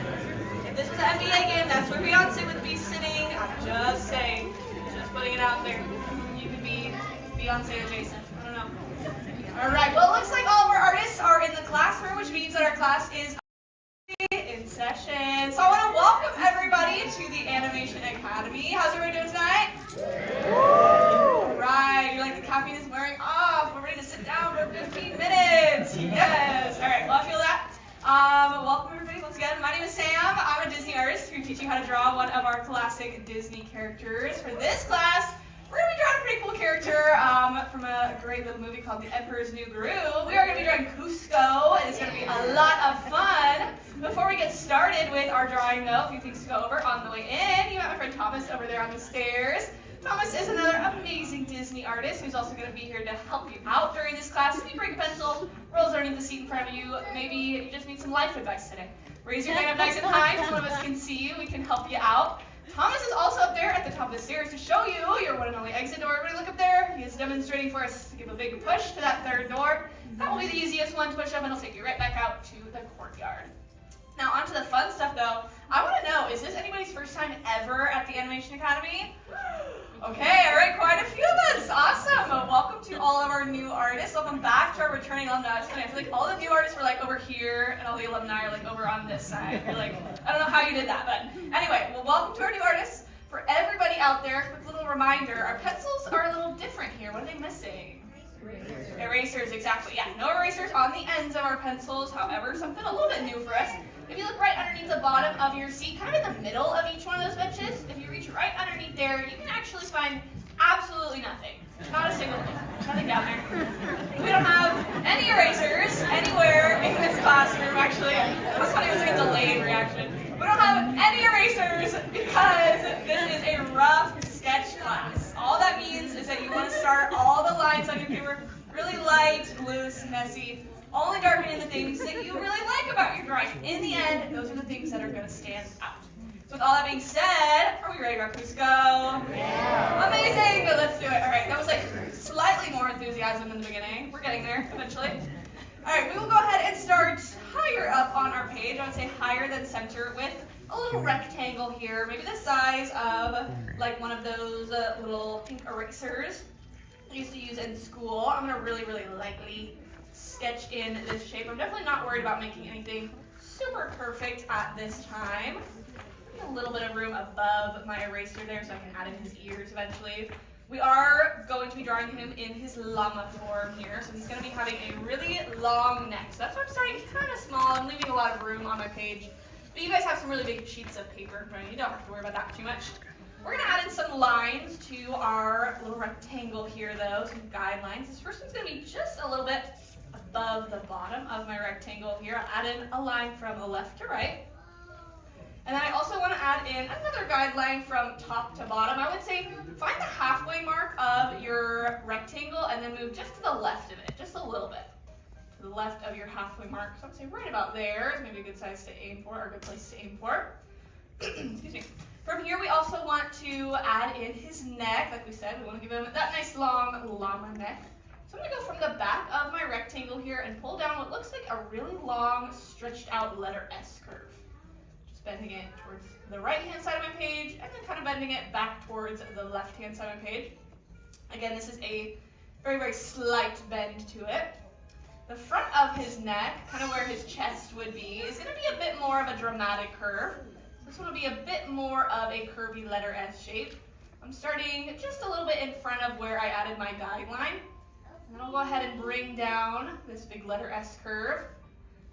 If this was an NBA game, that's where Beyonce would be sitting. I'm just saying, just putting it out there. You could be Beyonce adjacent. I don't know. All right. Well, it looks like all of our artists are in the classroom, which means that our class is in session. So I want to welcome everybody to the Animation Academy. How's everybody doing tonight? Woo! Right. You're like, the caffeine is wearing off. We're ready to sit down for 15 minutes. Yes. All right. Well, I feel that. Welcome everybody once again. My name is Sam. I'm a Disney artist who teach you how to draw one of our classic Disney characters. For this class, we're going to be drawing a pretty cool character from a great little movie called The Emperor's New Groove. We are going to be drawing Cusco, and it's going to be a lot of fun. Before we get started with our drawing, though, a few things to go over on the way in. You met my friend Thomas over there on the stairs. Thomas is another amazing Disney artist who's also going to be here to help you out during this class. If you bring a pencil, rolls underneath the seat in front of you, maybe you just need some life advice today. Raise your hand up nice and high so one of us can see you. We can help you out. Thomas is also up there at the top of the stairs to show you your one and only exit door. Everybody look up there. He is demonstrating for us to give a big push to that third door. That will be the easiest one to push up, and it'll take you right back out to the courtyard. Now, on to the fun stuff, though. I want to know, is this anybody's first time ever at the Animation Academy? Okay, all right, quite a few of us. Awesome. Well, welcome to all of our new artists. Welcome back to our returning alumni. It's funny, I feel like all the new artists were like over here, and all the alumni are like over on this side. You're like, I don't know how you did that, but anyway, well, welcome to our new artists. For everybody out there, quick little reminder, our pencils are a little different here. What are they missing? Erasers, exactly. Yeah, no erasers on the ends of our pencils. However, something a little bit new for us. If you look right underneath the bottom of your seat, kind of in the middle of each one of those benches, if you reach right underneath there, you can actually find absolutely nothing. Not a single thing. Nothing down there. We don't have any erasers anywhere in this classroom, actually. It was funny, it was like a delayed reaction. We don't have any erasers because this is a rough sketch class. All that means is that you want to start all the lines on your paper really light, loose, messy, only darkening the things that you really like about your drawing. In the end, those are the things that are going to stand out. So with all that being said, are we ready to rock Cusco? Yeah. Amazing! Good, let's do it. All right, that was like slightly more enthusiasm in the beginning. We're getting there eventually. All right, we will go ahead and start higher up on our page. I would say higher than center with a little rectangle here, maybe the size of like one of those little pink erasers I used to use in school. I'm going to really, really lightly sketch in this shape. I'm definitely not worried about making anything super perfect at this time. A little bit of room above my eraser there so I can add in his ears eventually. We are going to be drawing him in his llama form here, so he's going to be having a really long neck. So that's why I'm starting kind of small. I'm leaving a lot of room on my page. But you guys have some really big sheets of paper, right? You don't have to worry about that too much. We're going to add in some lines to our little rectangle here, though, some guidelines. This first one's going to be just a little bit above the bottom of my rectangle here. I'll add in a line from the left to right. And then I also want to add in another guideline from top to bottom. I would say find the halfway mark of your rectangle and then move just to the left of it, just a little bit. To the left of your halfway mark. So I would say right about there is maybe a good size to aim for, or a good place to aim for. Excuse me. From here we also want to add in his neck. Like we said, we want to give him that nice long llama neck. So I'm going to go from the back of my rectangle here and pull down what looks like a really long stretched out letter S curve. Bending it towards the right-hand side of my page, and then kind of bending it back towards the left-hand side of my page. Again, this is a very, very slight bend to it. The front of his neck, kind of where his chest would be, is going to be a bit more of a dramatic curve. This one will be a bit more of a curvy letter S shape. I'm starting just a little bit in front of where I added my guideline. And then I'll go ahead and bring down this big letter S curve.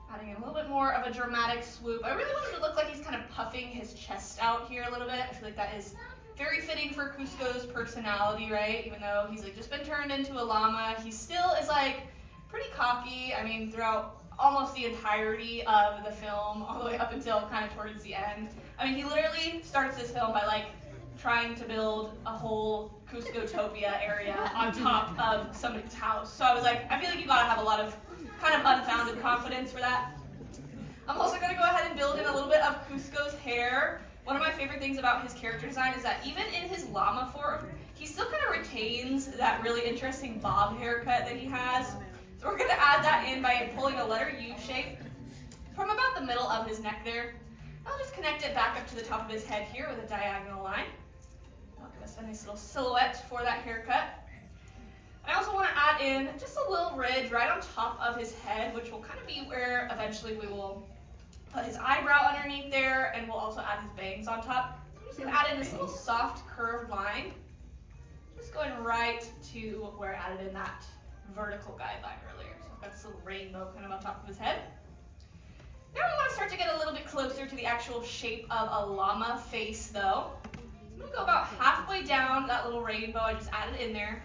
Adding in a little bit more of a dramatic swoop. I really want him to look like he's kind of puffing his chest out here a little bit. I feel like that is very fitting for Kuzco's personality, right? Even though he's like just been turned into a llama, he still is like pretty cocky. I mean, throughout almost the entirety of the film, all the way up until kind of towards the end. I mean, he literally starts this film by like trying to build a whole Kuzcotopia area on top of somebody's house. So I was like, I feel like you gotta have a lot of kind of unfounded confidence for that. I'm also going to go ahead and build in a little bit of Kuzco's hair. One of my favorite things about his character design is that even in his llama form, he still kind of retains that really interesting bob haircut that he has. So we're going to add that in by pulling a letter U shape from about the middle of his neck there. I'll just connect it back up to the top of his head here with a diagonal line. I'll give us a nice little silhouette for that haircut. I also want to add in just a little ridge right on top of his head, which will kind of be where eventually we will put his eyebrow underneath there, and we'll also add his bangs on top. I'm just going to add in this little soft curved line, just going right to where I added in that vertical guideline earlier. So I've got this little rainbow kind of on top of his head. Now we want to start to get a little bit closer to the actual shape of a llama face though. So I'm going to go about halfway down that little rainbow I just added in there.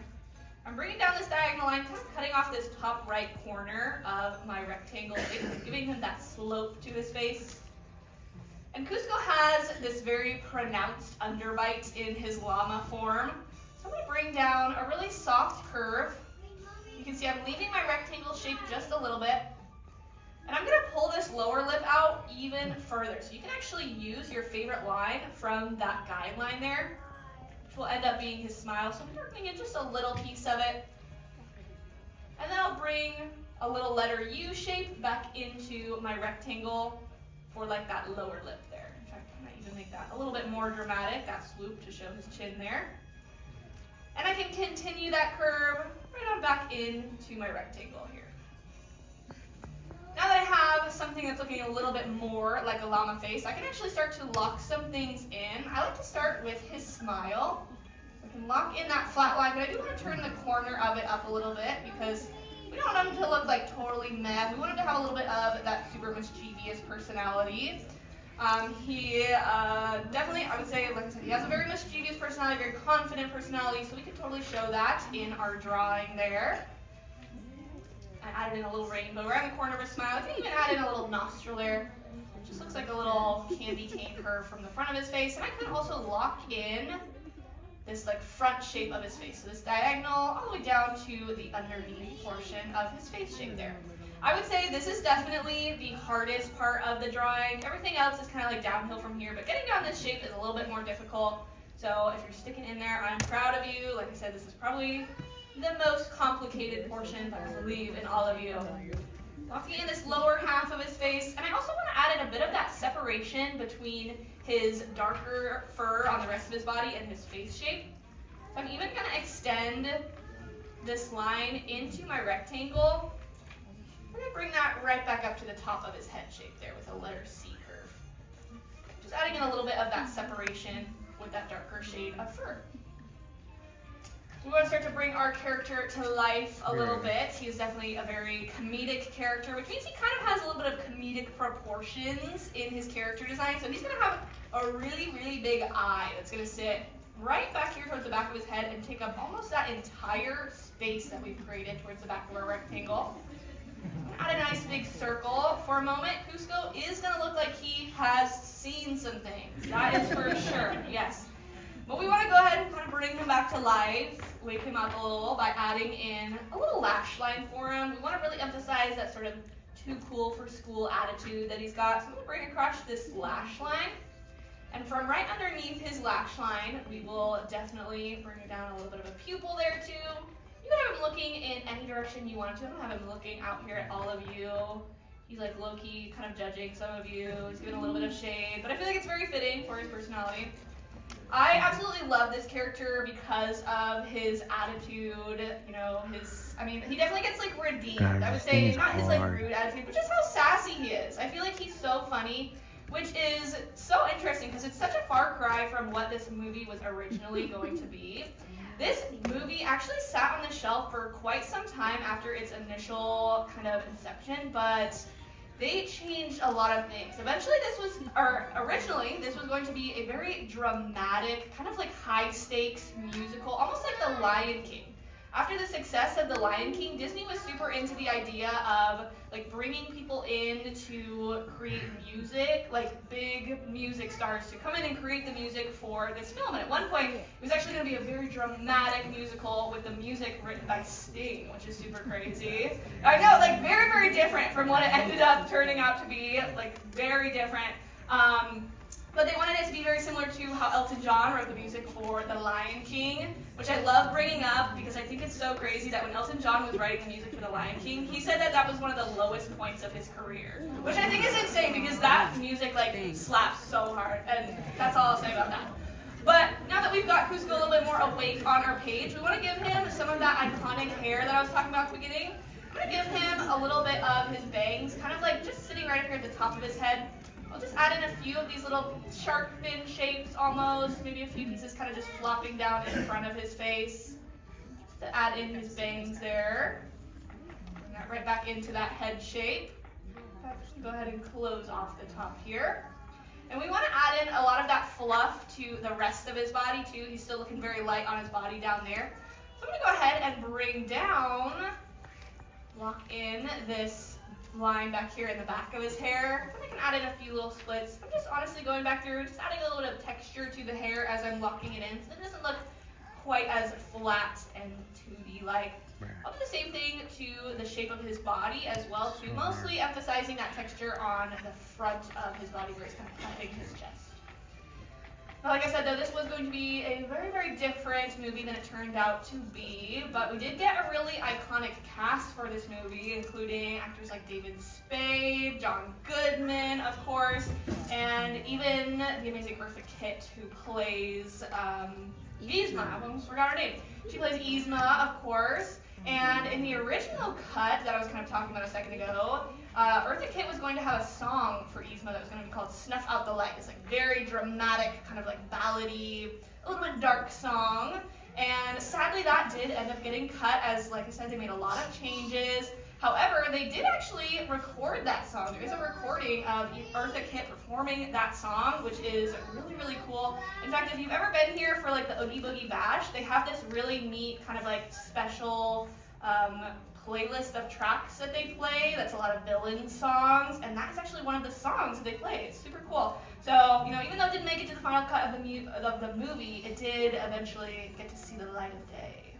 I'm bringing down this diagonal line, kind of cutting off this top right corner of my rectangle, giving him that slope to his face. And Kuzco has this very pronounced underbite in his llama form. So I'm going to bring down a really soft curve. You can see I'm leaving my rectangle shape just a little bit. And I'm going to pull this lower lip out even further. So you can actually use your favorite line from that guideline there, which will end up being his smile. So I'm darkening in just a little piece of it. And then I'll bring a little letter U shape back into my rectangle for like that lower lip there. In fact, I might even make that a little bit more dramatic, that swoop to show his chin there. And I can continue that curve right on back into my rectangle here. Now that I have something that's looking a little bit more like a llama face, I can actually start to lock some things in. I like to start with his smile. I can lock in that flat line, but I do want to turn the corner of it up a little bit because we don't want him to look like totally meh. We want him to have a little bit of that super mischievous personality. He definitely, I would say, like I said, he has a very mischievous personality, very confident personality, so we can totally show that in our drawing there. I added in a little rainbow around the corner of his smile. I can even add in a little nostril there. It just looks like a little candy cane curve from the front of his face. And I can also lock in this like front shape of his face. So this diagonal all the way down to the underneath portion of his face shape there. I would say this is definitely the hardest part of the drawing. Everything else is kind of like downhill from here, but getting down this shape is a little bit more difficult. So if you're sticking in there, I'm proud of you. Like I said, this is probably the most complicated portion, but I believe in all of you. Locking in this lower half of his face, and I also want to add in a bit of that separation between his darker fur on the rest of his body and his face shape. So I'm even going to extend this line into my rectangle. I'm going to bring that right back up to the top of his head shape there with a letter C curve. Just adding in a little bit of that separation with that darker shade of fur. we want to start to bring our character to life a little bit. He is definitely a very comedic character, which means he kind of has a little bit of comedic proportions in his character design. So he's going to have a really, really big eye that's going to sit right back here towards the back of his head and take up almost that entire space that we've created towards the back of our rectangle. Add a nice big circle. For a moment, Cusco is going to look like he has seen some things. That is for sure, yes. But we want to go ahead and kind of bring him back to life, wake him up a little by adding in a little lash line for him. We want to really emphasize that sort of too cool for school attitude that he's got. So I'm going to bring across this lash line. And from right underneath his lash line, we will definitely bring down a little bit of a pupil there too. You can have him looking in any direction you want to. I'm going to have him looking out here at all of you. He's like low-key kind of judging some of you. He's giving a little bit of shade, but I feel like it's very fitting for his personality. I absolutely love this character because of his attitude, you know, he definitely gets like redeemed. God, I would say not his like hard. rude attitude, but just how sassy he is. I feel like he's so funny, which is so interesting because it's such a far cry from what this movie was originally going to be. This movie actually sat on the shelf for quite some time after its initial kind of inception, but they changed a lot of things. Originally this was going to be a very dramatic, kind of like high stakes musical, almost like The Lion King. After the success of The Lion King, Disney was super into the idea of like bringing people in to create music, like big music stars to come in and create the music for this film. And at one point, it was actually going to be a very dramatic musical with the music written by Sting, which is super crazy. I know, like very, very different from what it ended up turning out to be, like very different. But they wanted it to be very similar to how Elton John wrote the music for The Lion King, which I love bringing up because I think it's so crazy that when Elton John was writing the music for The Lion King, he said that that was one of the lowest points of his career, which I think is insane because that music like slaps so hard, and that's all I'll say about that. But now that we've got Cusco a little bit more awake on our page, we want to give him some of that iconic hair that I was talking about at the beginning. I'm going to give him a little bit of his bangs, kind of like just sitting right up here at the top of his head. I'll just add in a few of these little shark fin shapes almost, maybe a few pieces kind of just flopping down in front of his face. Just to add in his bangs there. Bring that right back into that head shape. Go ahead and close off the top here. And we want to add in a lot of that fluff to the rest of his body too. He's still looking very light on his body down there. So I'm going to go ahead and bring down, lock in this line back here in the back of his hair. I can add in a few little splits. I'm just honestly going back through, just adding a little bit of texture to the hair as I'm locking it in so it doesn't look quite as flat and 2D-like. I'll do the same thing to the shape of his body as well too, mostly emphasizing that texture on the front of his body where it's kind of cupping his chest. Now, like I said, though, this was going to be a very, very different movie than it turned out to be, but we did get a really iconic cast for this movie, including actors like David Spade, John Goodman, of course, and even the amazing Eartha Kitt, who plays Yzma. I almost forgot her name. She plays Yzma, of course, and in the original cut that I was kind of talking about a second ago, Eartha Kitt was going to have a song for Yzma that was going to be called Snuff Out the Light. It's like very dramatic, kind of like ballady, a little bit dark song. And sadly that did end up getting cut as, like I said, they made a lot of changes. However, they did actually record that song. There is a recording of Eartha Kitt performing that song, which is really, really cool. In fact, if you've ever been here for like the Oogie Boogie Bash, they have this really neat kind of like special playlist of tracks that they play. That's a lot of villain songs, and that is actually one of the songs that they play. It's super cool. So, you know, even though it didn't make it to the final cut of the movie, it did eventually get to see the light of day.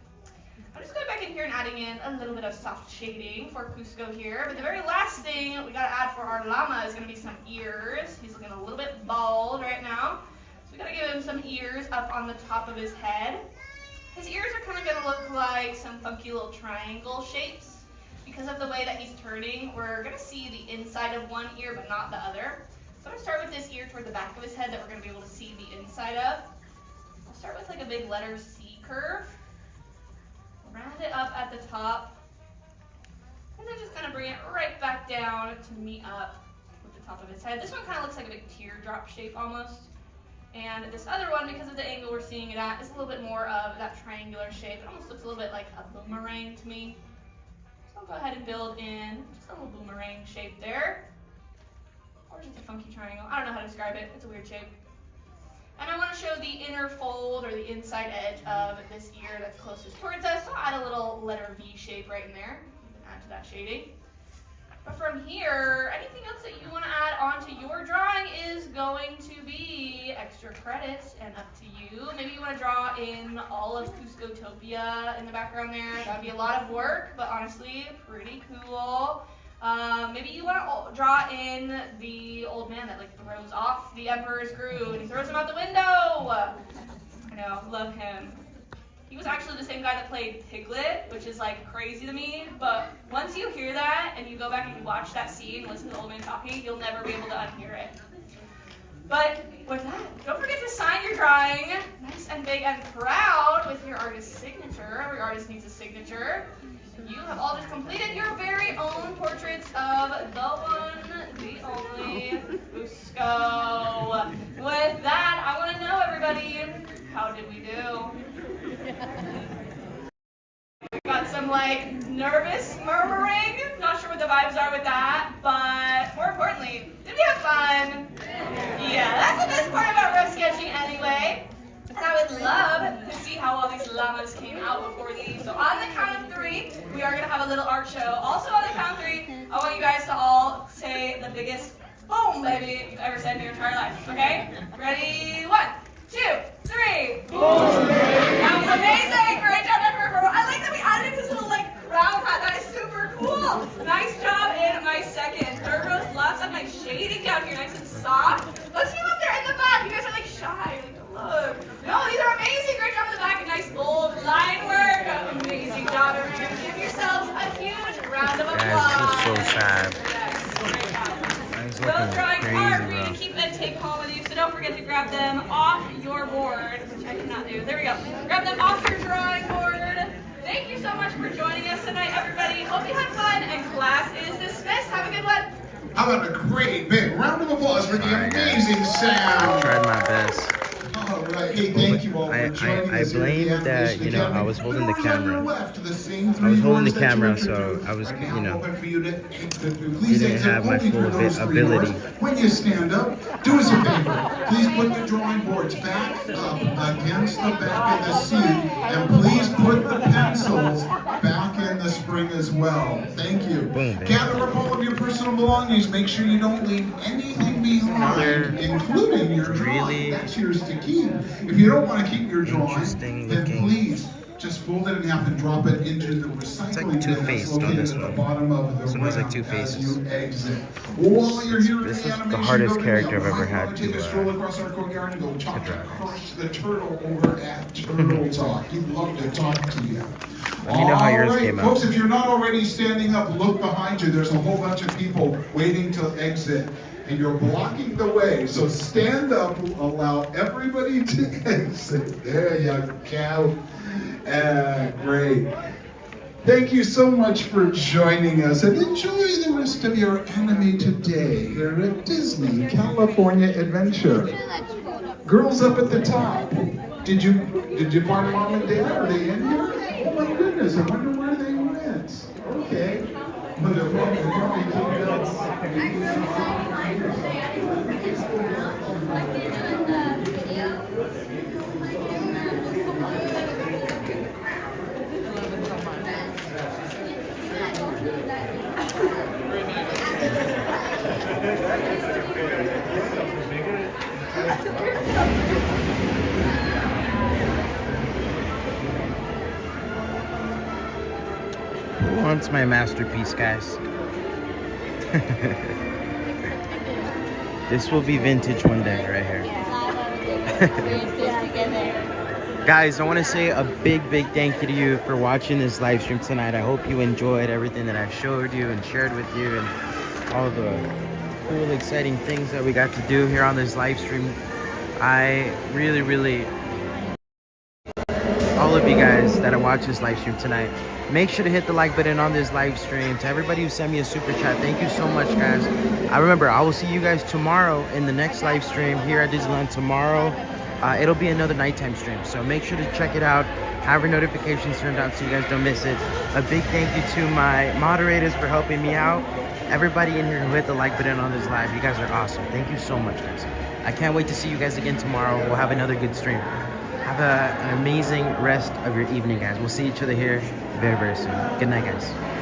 I'm just going back in here and adding in a little bit of soft shading for Cusco here. But the very last thing we got to add for our llama is going to be some ears. He's looking a little bit bald right now. So we got to give him some ears up on the top of his head. His ears are kind of going to look like some funky little triangle shapes. Because of the way that he's turning, we're going to see the inside of one ear but not the other. So I'm going to start with this ear toward the back of his head that we're going to be able to see the inside of. I'll start with like a big letter C curve. Round it up at the top. And then just kind of bring it right back down to meet up with the top of his head. This one kind of looks like a big teardrop shape almost. And this other one, because of the angle we're seeing it at, is a little bit more of that triangular shape. It almost looks a little bit like a boomerang to me. So I'll go ahead and build in just a little boomerang shape there. Or just a funky triangle. I don't know how to describe it. It's a weird shape. And I want to show the inner fold or the inside edge of this ear that's closest towards us. So I'll add a little letter V shape right in there. You can add to that shading. But from here, anything else that you want to add onto your drawing is going to be extra credits and up to you. Maybe you want to draw in all of Cuscotopia in the background there. That would be a lot of work, but honestly, pretty cool. Maybe you want to draw in the old man that like throws off the Emperor's Groove and he throws him out the window. I know, love him. He was actually the same guy that played Piglet, which is like crazy to me, but once you hear that and you go back and you watch that scene, listen to the old man talking, you'll never be able to unhear it. But with that, don't forget to sign your drawing nice and big and proud with your artist's signature. Every artist needs a signature. You have all just completed your very own portraits of the one, the only Cusco. With that, I want to know, everybody, how did we do? We got some like nervous murmuring. Not sure what the vibes are with that, but more importantly, did we have fun? Yeah, that's the best part about rough sketching anyway. And I would love to see how all these llamas came out before these. So on the count of 3, we are going to have a little art show. Also on the count of 3, I want you guys to all say the biggest boom, baby, you've ever said in your entire life. Okay? Ready? 1, 2, 3. Boom, baby. That was amazing. Great job, everyone. I like that we added this little like crown hat. That is super cool. Nice job in my second. Third row's lots of my shading down here, nice and soft. Let's see up there in the back. You guys are like shy. Look. No, these are amazing. Great job in the back. A nice bold line work. Amazing job, everyone. Give yourselves a huge round of applause. Guys, this is so sad. Yes, great job. Those drawings are for you to keep and take home with you, so don't forget to grab them off your board, which I cannot do. There we go. Grab them off your drawing board. Thank you so much for joining us tonight, everybody. Hope you had fun, and class is dismissed. Have a good one. How about a great big round of applause for the amazing sound? I tried my best. All right, hey, thank you all for joining us. I blamed that, you know, I was holding the camera. I was holding the camera, so I was, you know, didn't have my full ability. When you stand up, do us a favor. Please put the drawing boards back up against the back of the seat, and please put the pencils back in the spring as well. Thank you. Boom, Gather up all of your personal belongings. Make sure you don't leave anything behind, including your drawing. That's yours to keep. If you don't want to keep your drawing, then please just fold it in half and drop it into the recycling bin that's located at the bottom of the ramp as you exit. While you're here, this is the hardest character I've ever had take a stroll across our courtyard and go talk to Crush the Turtle over at Turtle Talk. He'd love to talk to you. Let me know how yours came out. Folks, if you're not already standing up, look behind you. There's a whole bunch of people waiting to exit, and you're blocking the way. So stand up, allow everybody to exit. There you go. Great. Thank you so much for joining us, and enjoy the rest of your anime today here at Disney California Adventure. Girls up at the top, did you find mom and dad? Are they in here? Oh my goodness, I wonder where they went. Okay. Well, they're probably keeping up. Who wants my masterpiece, guys? This will be vintage one day, right here. Guys, I want to say a big thank you to you for watching this live stream tonight. I hope you enjoyed everything that I showed you and shared with you, and all the cool, exciting things that we got to do here on this live stream. I really, all of you guys that watched this live stream tonight, Make sure to hit the like button on this live stream. To everybody who sent me a super chat, thank you so much, guys. I remember, I will see you guys tomorrow in the next live stream here at Disneyland tomorrow. It'll be another nighttime stream, so make sure to check it out. Have your notifications turned on so you guys don't miss it. A big thank you to my moderators for helping me out. Everybody in here who hit the like button on this live, you guys are awesome. Thank you so much, guys. I can't wait to see you guys again tomorrow. We'll have another good stream. Have an amazing rest of your evening, guys. We'll see each other here very, very soon. Good night, guys.